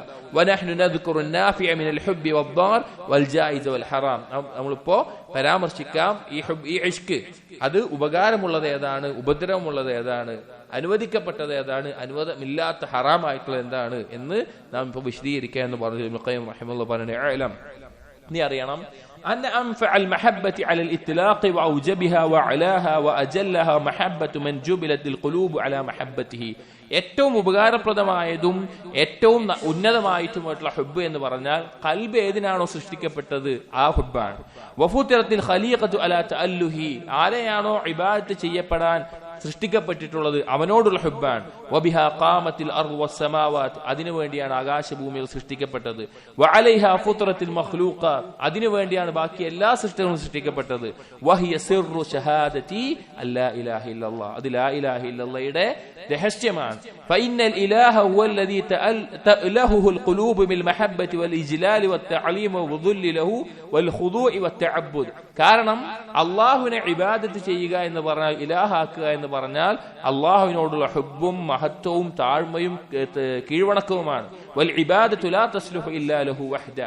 [SPEAKER 1] നമ്മളിപ്പോ പരാമർശിക്കാം ഈ ഇഷ്ക്, അത് ഉപകാരമുള്ളത് ഏതാണ്, ഉപദ്രവമുള്ളത് ഏതാണ്, അനുവദിക്കപ്പെട്ടത് ഏതാണ്, അനുവദമില്ലാത്ത ഹറാമായിട്ടുള്ളത് എന്താണ് എന്ന് നാം ഇപ്പൊ വിശദീകരിക്കുക എന്ന് പറഞ്ഞു. ഇബ്നു ഖയ്യിം റഹിമഹുല്ലാഹ് പറഞ്ഞു, നീ അറിയണം أن أنفع المحبة على الإطلاق وأوجبها وعلاها وأجلها محبة من جبلت القلوب على محبته. ഏറ്റവും ഉപകാരപ്രദമായതും ഏറ്റവും ഉന്നതമായിട്ടുമായിട്ടുള്ള ഹുബ്ബ് എന്ന് പറഞ്ഞാൽ ഖൽബ് ഏതിനാണോ സൃഷ്ടിക്കപ്പെട്ടത് ആ ഹുബ്ബാണ്. വഫുതിറത്തിൽ ഖലീഖതു അലാ തഅല്ലുഹി, ആരെയാണോ ഇബാദത്ത് ചെയ്യപ്പെടാൻ സൃഷ്ടിക്കപ്പെട്ടിട്ടുള്ളത് അവനോടുള്ള ഹുബ്ബാണ്. വബിഹാ ഖാമത്തിൽ അർദ് വസ്സമാവാത്ത്, അതിനുവേണ്ടിയാണ് ആകാശഭൂമികൾ സൃഷ്ടിക്കപ്പെട്ടത്. വഅലൈഹാ ഫുത്രത്തിൽ മഖ്ലൂഖാത്ത്, അതിനുവേണ്ടിയാണ് ബാക്കി എല്ലാ സൃഷ്ടികളും സൃഷ്ടിക്കപ്പെട്ടത്. വഹിയ സിർറു ഷഹാദതി അല്ലാ ഇലാഹ ഇല്ലല്ലാഹ്, അത് ലാ ഇലാഹ ഇല്ലല്ലാഹയുടെ രഹസ്യമാണ്. ഫഇന്നൽ ഇലാഹ ഹുവല്ലദീ തഅലഹുൽ ഖുലൂബു ബിൽ മഹബ്ബതി വൽ ഇജ്ലാലി വത്തഅലീം വദുല്ലി ലഹു വൽ ഖുദൂഇ വത്തഅബ്ബുദ്. കാരണം അല്ലാഹുവിനെ ഇബാദത്ത് ചെയ്യുക എന്ന് പറഞ്ഞാൽ, ഇലാഹാക്കുക എന്ന് പറഞ്ഞാൽ അല്ലാഹുവിനോടുള്ള ഹുബ്ബും മഹത്വവും താഴ്മയും കീഴ്വണക്കവുമാണ്. വൽ ഇബാദത്തു ലാ തസ്ലുഹു ഇല്ലാ ലഹു വഹ്ദ,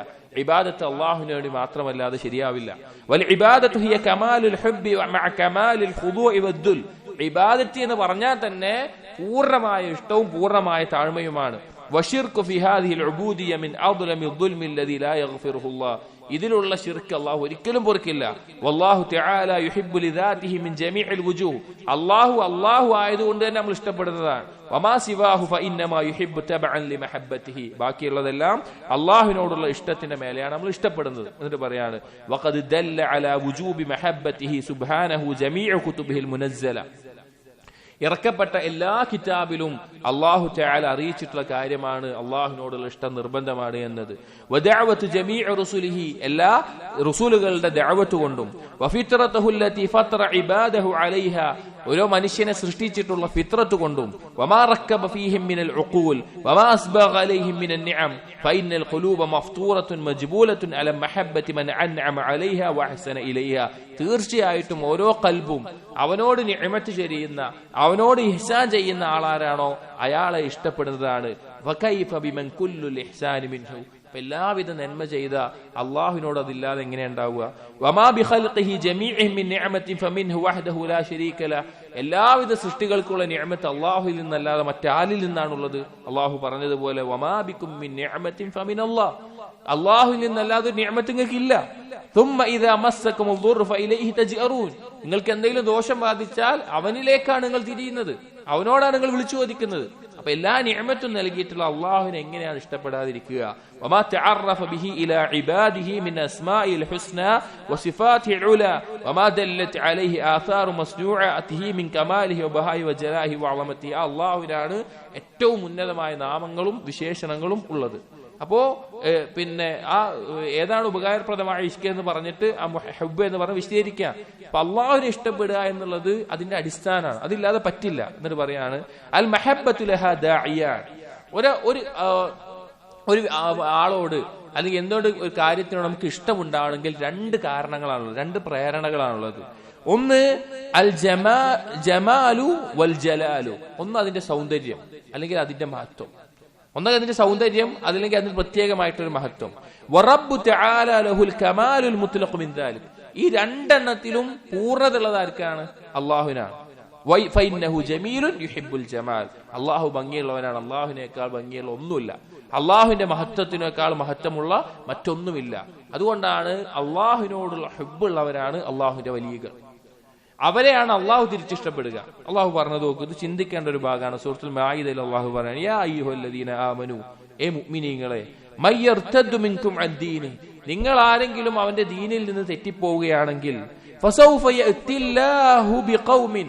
[SPEAKER 1] ഇബാദത്ത് അല്ലാഹുവിന് വേണ്ടി മാത്രമല്ലാതെ ശരിയാവില്ല. വൽ ഇബാദത്തു ഹിയ കമാലുൽ ഹുബ്ബി മഅ കമാലിൽ ഖുദൂഇ വദ്ദുൽ, ഇബാദത്ത് എന്ന് പറഞ്ഞാൽ തന്നെ പൂർണ്ണമായ ഇഷ്ടവും പൂർണ്ണമായ താഴ്മയുമാണ്. വശിർകു ഫി ഹാദിഹിൽ ഉബൂദിയ്യ മിൻ അദ്ലമി ദുൽമി അല്ലദീ ലാ യഗ്ഫിറുഹുല്ലാഹ്, ഇതിലുള്ള ശിർക്ക് അല്ലാഹു ഒരിക്കലും പൊറുക്കില്ല. വല്ലാഹു തആല യുഹിബ്ബു ലിദാതിഹി മിൻ ജമീഇൽ വുജൂഹ്, അല്ലാഹു ആയതുകൊണ്ട് തന്നെ നമ്മൾ ഇഷ്ടപ്പെടുന്നതാണ്. വമാ സിവാഹു ഫഇന്നമാ യുഹിബ്ബു തബഅൻ ലിമഹബ്ബതിഹി, ബാക്കിയുള്ളതെല്ലാം അല്ലാഹുവിനോടുള്ള ഇഷ്ടത്തിന്റെ മേലെയാണ് നമ്മൾ ഇഷ്ടപ്പെടുന്നത്. എന്നിട്ട് പറയാണ് വഖദ് ദല്ല അലാ വുജൂബി മഹബ്ബതിഹി സുബ്ഹാനഹു ജമീഉ കുതുബിഹിൽ മുനസ്സല, ഇറക്കപ്പെട്ട എല്ലാ കിതാബിലും അല്ലാഹു തആല അറിയിച്ചിട്ടുള്ള കാര്യമാണ് അല്ലാഹുവിനോടുള്ള ഇഷ്ടം നിർബന്ധമാണ് എന്നത്. വദഅവതു ജമീഉ റസൂലിഹി, എല്ലാ റസൂലുകളുടെ ദഅവത്ത് കൊണ്ടും. വഫിത്രതുഹു അല്ലതി ഫതറ ഇബാദഹു അലൈഹാ, ഓരോ മനുഷ്യനെ സൃഷ്ടിച്ചിട്ടുള്ള ഫിത്രത്ത് കൊണ്ടും. വമാ റക്കബ ഫീഹിം മിനൽ ഉഖൂൽ വമാ അസ്ബഗ അലൈഹിം മിനൻ നിഅം ഫഇന്നൽ ഖുലൂബ മഫ്തൂറത്തുൻ മജ്ബൂലത്തുൻ അല മഹബ്ബതി മൻ അൻഅമ അലൈഹാ വഅഹ്സന ഇലൈഹാ, തീർച്ചയായിട്ടും ഓരോ ഖൽബും അവനോട് നിഅമത്ത് ചെയ്യുന്ന, അവനോട് ഇഹ്സാൻ ചെയ്യുന്ന ആളാരാണോ അയാളെ ഇഷ്ടപ്പെടുന്നതാണ്. വകൈഫ ബിമൻ കുല്ലുൽ ഇഹ്സാനി മിൻഹു, എല്ലാവിധ നന്മ ചെയ്ത അല്ലാഹുവിനോട് അതില്ലാതെ എങ്ങനെ ഉണ്ടാവുക. വമാ ബിഖൽഖിഹി ജമീഇഹിം മിൻ നിഅമത്തിൻ ഫമിൻഹു വഹ്ദഹു ലാ ശരീക ലഹ്, എല്ലാവിധ സൃഷ്ടികൾക്കുള്ള നിഅമത്ത് അല്ലാഹുവിൽ നിന്നല്ലാതെ മറ്റാരിൽ നിന്നാണുള്ളത്. അല്ലാഹു പറഞ്ഞതുപോലെ വമാ ബികും മിൻ നിഅമത്തിൻ ഫമിനല്ലാഹ്, അല്ലാഹുവിൽ നിന്നല്ലാതെ നിഅമത്ത് നിങ്ങൾക്കില്ല. ثم اذا مسكم الضر فإليه تجأرون, നിങ്ങൾക്ക് എന്തെങ്കിലും ദോഷം ബാധിച്ചാൽ അവനിലേക്കാണ് നിങ്ങൾ തിരിയുന്നത്, അവനോടാണ് നിങ്ങൾ വിളിച്ചു ചോദിക്കുന്നത്. അപ്പൊ എല്ലാ നിഅമത്തും നൽകിയിട്ടുള്ള അല്ലാഹുവിനെ എങ്ങനെയാണ് ഇഷ്ടപ്പെടാതിരിക്കുക? വമാ തഅറഫ ബിഹി ഇലാ ഇബാദിഹി മിൻ അസ്മാഇൽ ഹുസ്നാ വസിഫാതിൽ ഉലാ വമാ ദല്ലത് അലൈഹി ആഥാറു മസ്നൂഅതിഹി മിൻ കമാലിഹി വബഹായി വജലാഹി വഅളമതിഹി, അല്ലാഹുവിനാണ് ഏറ്റവും ഉന്നതമായ നാമങ്ങളും വിശേഷണങ്ങളും ഉള്ളത്. അപ്പോ പിന്നെ ആ ഏതാണ് ഉപകാരപ്രദമായ ഇഷ്ക് എന്ന് പറഞ്ഞിട്ട് ആ ഹുബ്ബ് എന്ന് പറഞ്ഞ് വിശദീകരിക്കുക. അപ്പൊ അല്ലാഹുവിനെ ഇഷ്ടപ്പെടുക എന്നുള്ളത് അതിന്റെ അടിസ്ഥാനമാണ്, അതില്ലാതെ പറ്റില്ല. എന്നിട്ട് പറയാണ് അൽ മഹബ്ബത്തു ലഹാ ദാഇയാൻ, ഒരു ആളോട് അല്ലെങ്കിൽ എന്തുകൊണ്ട് ഒരു കാര്യത്തിനോട് നമുക്ക് ഇഷ്ടമുണ്ടാവണമെങ്കിൽ രണ്ട് കാരണങ്ങളാണുള്ളത്, രണ്ട് പ്രേരണകളാണുള്ളത്. ഒന്ന് അൽ ജമാലു വൽ ജലാലു, ഒന്ന് അതിന്റെ സൗന്ദര്യം അല്ലെങ്കിൽ അതിന്റെ മഹത്വം. ഒന്നൊക്കെ അതിന്റെ സൗന്ദര്യം, അല്ലെങ്കിൽ അതിന് പ്രത്യേകമായിട്ടൊരു മഹത്വം. വറബ്ബു തആല ലഹുൽ കമാലുൽ മുത്ലഖ് മിൻ ദാലിക്, ഈ രണ്ടെണ്ണത്തിലും പൂർണ്ണത ഉള്ളതാർക്കാണ്? അല്ലാഹുവിനാണ്. ഫഇന്നഹു ജമീലുൻ യുഹിബ്ബുൽ ജമാൽ, അല്ലാഹു ഭംഗിയുള്ളവനാണ്, അല്ലാഹുവിനേക്കാൾ ഭംഗിയുള്ള ഒന്നുമില്ല, അല്ലാഹുവിന്റെ മഹത്വത്തിനേക്കാൾ മഹത്വമുള്ള മറ്റൊന്നുമില്ല. അതുകൊണ്ടാണ് അല്ലാഹുവിനോടുള്ള ഹുബ്ബുള്ളവരാണ് അല്ലാഹുവിന്റെ വലിയകൾ, അവരെയാണ് അള്ളാഹു തിരിച്ചിഷ്ടപ്പെടുക. അള്ളാഹു പറഞ്ഞത് നോക്കൂ, ഇത് ചിന്തിക്കേണ്ട ഒരു ഭാഗമാണ്. സൂറത്തുൽ മാഇദയിൽ അള്ളാഹു പറയാണ് യാ അയ്യുഹല്ലദീന ആമനു, ഏ മുഅ്മിനീങ്ങളെ, മയ്യർതദ്ദു മിൻകും അൻ ദീനി, നിങ്ങൾ ആരെങ്കിലും അവന്റെ ദീനിൽ നിന്ന് തെറ്റിപ്പോവുകയാണെങ്കിൽ ഫസൗഫ യഅതില്ലാഹു ബിഖൗമിൻ,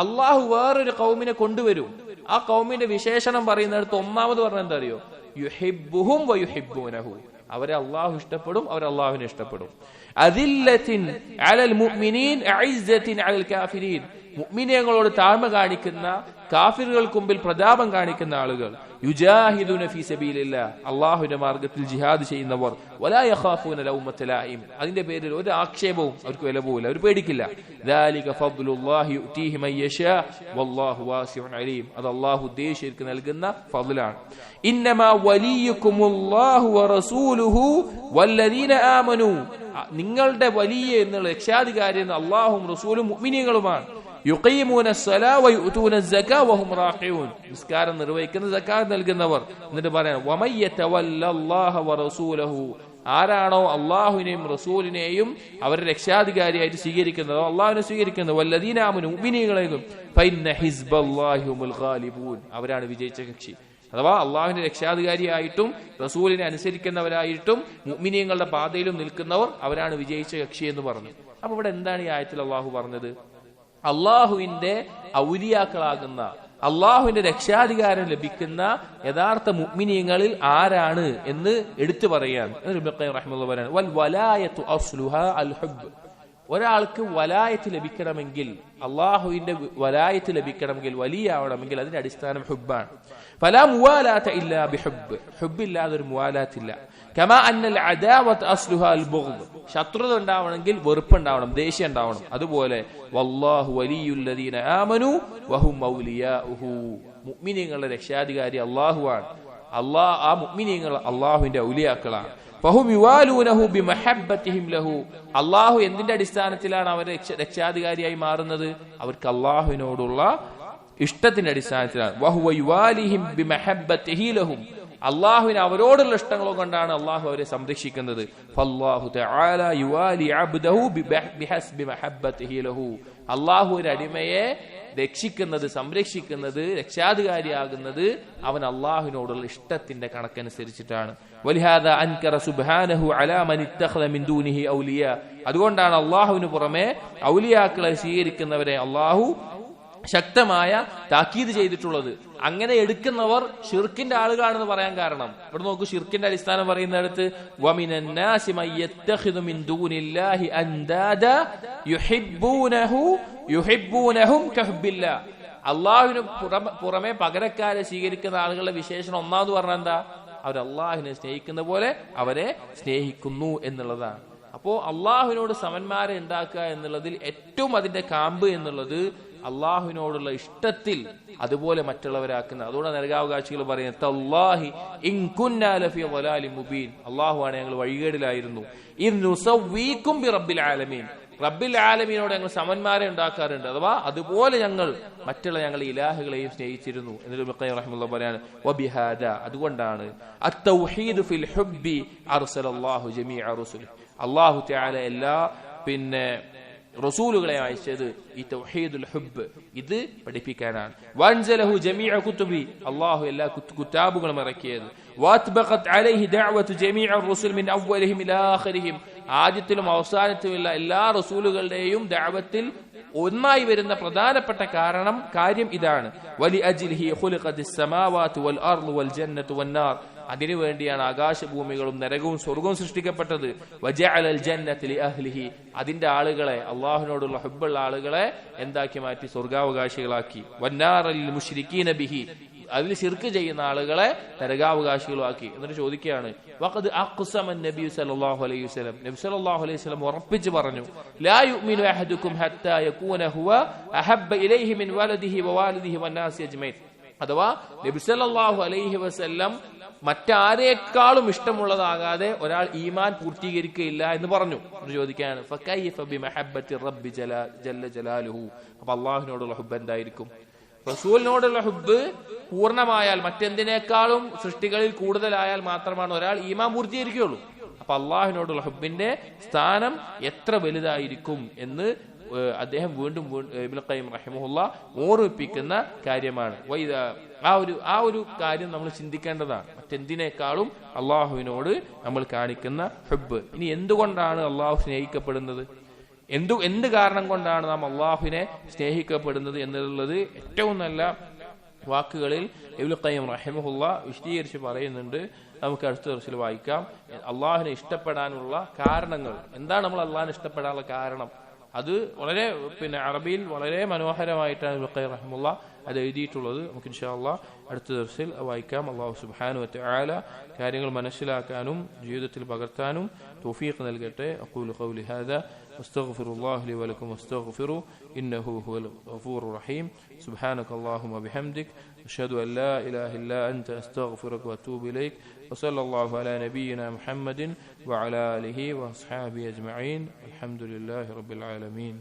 [SPEAKER 1] അള്ളാഹു വേറൊരു ഖൗമിനെ കൊണ്ടുവരും. ആ ഖൗമിന്റെ വിശേഷണം പറയുന്നിടത്ത് ഒന്നാമത് പറഞ്ഞ എന്താ അറിയോ? യുഹിബ്ബുഹും വയുഹിബ്ബൂനഹു, അവരെ അള്ളാഹു ഇഷ്ടപ്പെടും, അവർ അള്ളാഹുവിനെ ഇഷ്ടപ്പെടും. അദില്ലത്തിൻ അലൽ മുഅ്മിനീൻ അഇസ്സത്തിൻ അലൽ കാഫിരീൻ, മുഅ്മിനീങ്ങളോട് താഴ്മ കാണിക്കുന്ന, കാഫിറുകൾക്ക് മുമ്പിൽ പ്രതാപം കാണിക്കുന്ന ആളുകൾ. യുജാഹിദൂന ഫീ സബീലില്ലാഹ്, അള്ളാഹുവിന്റെ മാർഗത്തിൽ ജിഹാദ് ചെയ്യുന്നവർ. വലാ യഖാഫൂന ലൗമത ലായിം, അതിന്റെ പേരിൽ ഒരു ആക്ഷേപവും അവർക്ക് വില പോകില്ല, അവർ പേടിക്കില്ല. ദാലിക ഫദ്ലുല്ലാഹി യുതീഹി മൻ യശാ വല്ലാഹു വാസിഉൻ അലീം, അത് അള്ളാഹു ഉദ്ദേശിച്ചവർക്ക് നൽകുന്ന ഫദ്ലാണ്. ഇന്നമാ വലിയുകുമുല്ലാഹു വറസൂലുഹു വല്ലദീന ആമനൂ, നിങ്ങളുടെ വലിയ എന്നുള്ള രക്ഷാധികാരി എന്ന് അള്ളാഹും റസൂലും മുഅ്മിനീങ്ങളുമാണ്. യുഖീമൂന الصلاة ويؤتون الزكاة وهم راكعون, നിസ്കാരം നിർവഹിക്കുന്ന, സക്കാത്ത് നൽകുന്നവർ. എന്നിട്ട് പറയാം വമൻ യതവല്ല അല്ലാഹ വറസൂലഹു, ആരാണോ അള്ളാഹുവിനെയും റസൂലിനെയും അവരുടെ രക്ഷാധികാരിയായിട്ട് സ്വീകരിക്കുന്നതോ അള്ളാഹുവിനെ സ്വീകരിക്കുന്നത്, വല്ലദീന ആമനൂ, മുഅ്മിനീങ്ങളെയും, ഫഇന്ന ഹിസ്ബല്ലാഹി ഹുമുൽ ഗാലിബൂൻ, അവരാണ് വിജയിച്ച കക്ഷി. അഥവാ അള്ളാഹുവിന്റെ രക്ഷാധികാരിയായിട്ടും റസൂലിനെ അനുസരിക്കുന്നവരായിട്ടും മുഅ്മിനീങ്ങളുടെ പാതയിലും നിൽക്കുന്നവർ അവരാണ് വിജയിച്ച കക്ഷി എന്ന് പറഞ്ഞു. അപ്പൊ ഇവിടെ എന്താണ് ഈ ആയത്തിൽ അള്ളാഹു പറഞ്ഞത്? അള്ളാഹുവിന്റെ ഔലിയാക്കളാകുന്ന, അള്ളാഹുവിന്റെ രക്ഷാധികാരം ലഭിക്കുന്ന യഥാർത്ഥ മുഅ്മിനീങ്ങളിൽ ആരാണ് എന്ന് എടുത്തു പറയാൻ ഇബ്നു ഖയ്യിം റഹിമഹുല്ലാഹ് പറയാണ്, വൽ വലായത്തു അസ്ലുഹാ അൽ ഹുബ്ബ്, ഒരാൾക്ക് വലായത്ത് ലഭിക്കണമെങ്കിൽ, അള്ളാഹുവിന്റെ വലായത്ത് ലഭിക്കണമെങ്കിൽ, വലിയാവണമെങ്കിൽ അതിന്റെ അടിസ്ഥാനം ഹുബ്ബാണ്. ഫലാ മുവാലാത ഇല്ലാ ബിഹുബ്ബ്, ഹുബ്ബില്ലാതെ ഒരു മുവാലാത്തില്ല. കമാ അന്നൽ അദാവത്ത് അസ്ലുഹാ അൽ ബുഗ്ദ്, ശത്രുത ഉണ്ടാവണമെങ്കിൽ വെറുപ്പുണ്ടാവണം, ദേഷ്യം ഉണ്ടാവണം. അതുപോലെ വല്ലാഹു വലിയുല്ലദീന ആമനൂ വഹും ഔലിയാഉഹു, മുഅ്മിനീങ്ങളുടെ രക്ഷാധികാരി അല്ലാഹുവാണ്. ആ മുഅ്മിനീങ്ങൾ അല്ലാഹുവിന്റെ ഔലിയാക്കളാണ്. ഫഹും യുവാലൂനഹു ബിമഹബ്ബതിഹിം ലഹു, അല്ലാഹു എന്തിന്റെ അടിസ്ഥാനത്തിലാണ് അവരെ രക്ഷാധികാരിയായി മാറുന്നത്? അവർക്ക് അല്ലാഹുവിനോടുള്ള ഇഷ്ടത്തിന്റെ അടിസ്ഥാനത്തിലാണ്. വഹുവ യുവാലിഹിം ബിമഹബ്ബതിഹി ലഹും, അള്ളാഹുവിന് അവരോടുള്ള ഇഷ്ടങ്ങളോ കൊണ്ടാണ് അള്ളാഹു അവരെ സംരക്ഷിക്കുന്നത്. ഫല്ലാഹു തആല യുവാലി അബ്ദഹു ബിഹസ്ബി മഹബ്ബതിഹി ലഹു, അള്ളാഹു ഒരു അടിമയെ രക്ഷിക്കുന്നത്, സംരക്ഷിക്കുന്നത്, രക്ഷാധികാരിയാകുന്നത് അവൻ അള്ളാഹുവിനോടുള്ള ഇഷ്ടത്തിന്റെ കണക്കനുസരിച്ചിട്ടാണ്. വലിഹാദാ അൻകറ സുബ്ഹാനഹു അലാ മൻ ഇത്തഖദ മിൻ ദൂനിഹി ഔലിയാ, അതുകൊണ്ടാണ് അള്ളാഹുവിന് പുറമെ ഔലിയാക്കളെ സ്വീകരിക്കുന്നവരെ അള്ളാഹു ശക്തമായ താക്കീത് ചെയ്തിട്ടുള്ളത്. അങ്ങനെ എടുക്കുന്നവർ ഷിർക്കിന്റെ ആളുകളാണെന്ന് പറയാൻ കാരണം ഇവിടെ നോക്കൂ, ഷിർക്കിന്റെ അടിസ്ഥാനം പറയുന്നിടത്ത് വമിനൻ നാസി മൻ യത്തഖിദു മിൻ ദൂനില്ലാഹി അൻദാദ യുഹിബ്ബൂനഹും കഹുബ്ബില്ലാ, അള്ളാഹുവിന് പുറമെ പകരക്കാരെ സ്വീകരിക്കുന്ന ആളുകളുടെ വിശേഷണം ഒന്നാമത് പറഞ്ഞാൽ എന്താ? അവർ അള്ളാഹുവിനെ സ്നേഹിക്കുന്ന പോലെ അവരെ സ്നേഹിക്കുന്നു എന്നുള്ളതാണ്. അപ്പോ അള്ളാഹുവിനോട് സമന്മാരെ ഉണ്ടാക്കുക എന്നുള്ളതിൽ ഏറ്റവും അതിന്റെ കാമ്പ് എന്നുള്ളത് അള്ളാഹുവിനോടുള്ള ഇഷ്ടത്തിൽ അതുപോലെ മറ്റുള്ളവരാക്കുന്ന. അതുകൊണ്ട് നരകാവകാശികൾ പറയുന്നത് തല്ലാഹി ഇൻ കുന്നാ ലഫീ ളലാലിൻ മുബീൻ, അള്ളാഹുവാണ് ഞങ്ങൾ വഴികേടിലായിരുന്നു. ഇൻ നുസവ്വീകും ബിറബ്ബിൽ ആലമീൻ, റബ്ബിൽ ആലമീനോട് ഞങ്ങൾ സമന്മാരെ ഉണ്ടാക്കാറുണ്ട്, അഥവാ അതുപോലെ ഞങ്ങൾ മറ്റുള്ള ഞങ്ങൾ ഇലാഹുകളെയും സ്നേഹിച്ചിരുന്നു എന്ന് ഇബ്നു ഖയ്യിം റഹിമഹുല്ലാഹ് പറയാണ്. വബിഹാദ, അതുകൊണ്ടാണ് അത്തൗഹീദ് ഫിൽ ഹുബ്ബി അർസലല്ലാഹു ജമീഅ റുസുൽ, അല്ലാഹു തആല എല്ലാ റസൂലുകളെ അയച്ചത് ഈ തൗഹീദുൽ ഹുബ്ബ് ഇത് പഠിപ്പിക്കാനാണ്. വൻസലഹു ജമീഅ കുതുബി, അല്ലാഹു എല്ലാ കിതാബുകളും ഇറക്കിയത്. വഅത്ബഖത് അലൈഹി ദഅവതു ജമീഅ റുസുൽ മിൻ അവ്വലിഹിം ഇലാ ആഖിരിഹിം, ആദ്യത്തിലും അവസാനത്തിലുമുള്ള എല്ലാ റസൂലുകളുടെയും ദഅവത്തിൽ ഒന്നായി വരുന്ന പ്രധാനപ്പെട്ട കാര്യം ഇതാണ്. വലി അജ്ലിഹി ഖുലിഖത്തിസ് സമാവാതു വൽ അർളു വൽ ജന്നത്തു വന്നാർ, അതിനുവേണ്ടിയാണ് ആകാശഭൂമികളും നരകവും സ്വർഗവും സൃഷ്ടിക്കപ്പെട്ടത്. വജഅലൽ ജന്നത ലിഅഹ്ലിഹി, അതിന്റെ ആളുകളെ, അല്ലാഹുവിനോടുള്ള ഹുബ്ബുള്ള ആളുകളെ എന്താക്കി മാറ്റി? സ്വർഗാവകാശികളാക്കി. വന്നാറ ലിൽ മുശ്രിക്കീന ബിഹി, അതിൽ ശിർക്ക് ചെയ്യുന്ന ആളുകളെ നരകാവകാശികളാക്കി. എന്നിട്ട് ചോദിക്കുകയാണ് വഖദ് അഖ്സമ നബി സല്ലല്ലാഹു അലൈഹി വസല്ലം, നബി സല്ലല്ലാഹു അലൈഹി വസല്ലം ഉറപ്പിച്ചു പറഞ്ഞു, ലാ യുഅ്മിനു അഹദുക്കും ഹത്താ യകൂന ഹുവ അഹബ്ബ ഇലൈഹി മിൻ വലദിഹി വവാലിദിഹി വന്നാസി അജ്മഈൻ, അഥവാ നബി സല്ലല്ലാഹു അലൈഹി വസല്ലം മറ്റാരേക്കാളും ഇഷ്ടമുള്ളതാകാതെ ഒരാൾ ഈമാൻ പൂർത്തീകരിക്കുകയില്ല എന്ന് പറഞ്ഞു. ചോദിക്കുകയാണ് ഫകൈഫ ബിമഹബ്ബത്തി റബ്ബി ജല്ല ജലാലുഹു, അപ്പൊ അല്ലാഹുവിനോടുള്ള ഹുബ്ബ് എന്തായിരിക്കും? റസൂലിനോടുള്ള ഹുബ്ബ് പൂർണ്ണമായാൽ, മറ്റെന്തിനേക്കാളും സൃഷ്ടികളിൽ കൂടുതലായാൽ മാത്രമാണ് ഒരാൾ ഈമാൻ പൂർത്തീകരിക്കുകയുള്ളൂ. അപ്പൊ അള്ളാഹുവിനോടുള്ള ഹുബ്ബിന്റെ സ്ഥാനം എത്ര വലുതായിരിക്കും എന്ന് അദ്ദേഹം വീണ്ടും ഇബ്നു ഖയ്യിം റഹിമഹുല്ലാഹ് ഓർമ്മിപ്പിക്കുന്ന കാര്യമാണ്. ആ ഒരു കാര്യം നമ്മൾ ചിന്തിക്കേണ്ടതാണ്. മറ്റെന്തിനേക്കാളും അള്ളാഹുവിനോട് നമ്മൾ കാണിക്കുന്ന ഹുബ്ബ്. ഇനി എന്തുകൊണ്ടാണ് അള്ളാഹു സ്നേഹിക്കപ്പെടുന്നത്, എന്ത് കാരണം കൊണ്ടാണ് നാം അള്ളാഹുവിനെ സ്നേഹിക്കപ്പെടുന്നത് എന്നുള്ളത് ഏറ്റവും നല്ല വാക്കുകളിൽ ഇബ്നുൽ ഖയ്യിം റഹിമഹുള്ള വിശദീകരിച്ച് പറയുന്നുണ്ട്. നമുക്ക് അടുത്ത ദർസിൽ വായിക്കാം. അള്ളാഹുവിനെ ഇഷ്ടപ്പെടാനുള്ള കാരണങ്ങൾ എന്താണ്, നമ്മൾ അള്ളാഹിനെ ഇഷ്ടപ്പെടാനുള്ള കാരണം, അത് വളരെ അറബിയിൽ വളരെ മനോഹരമായിട്ടാണ് ഇബ്നുൽ ഖയ്യിം റഹിമഹുള്ള അത് എഴുതിയിട്ടുള്ളത്. നമുക്ക് ഇൻഷാ അല്ലാഹ് അടുത്ത ദർസിൽ വായിക്കാം. അല്ലാഹു സുബ്ഹാനഹു വ തആല കാര്യങ്ങൾ മനസ്സിലാക്കാനും ജീവിതത്തിൽ പകർത്താനും തൗഫീഖ് നൽകട്ടെ. അഖൂലു ഖൗലി ഹാദാ അസ്തഗ്ഫിറുല്ലാഹ ലി വലക്കും വസ്തഗ്ഫിറു ഇന്നഹു ഹുവൽ ഗഫൂറുർ റഹീം. സുബ്ഹാനകല്ലാഹുമ്മ ബിഹംദിക് അഷ്ഹദു അൻ ലാ ഇലാഹ ഇല്ലാ അൻത അസ്തഗ്ഫിറുക വഅതൂബു ഇലൈക് വസല്ലല്ലാഹു അലാ നബിയിനാ മുഹമ്മദിൻ വഅലാ ആലിഹി വഅസ്ഹാബിഹി അജ്മഈൻ. അൽഹംദുലില്ലാഹി റബ്ബിൽ ആലമീൻ.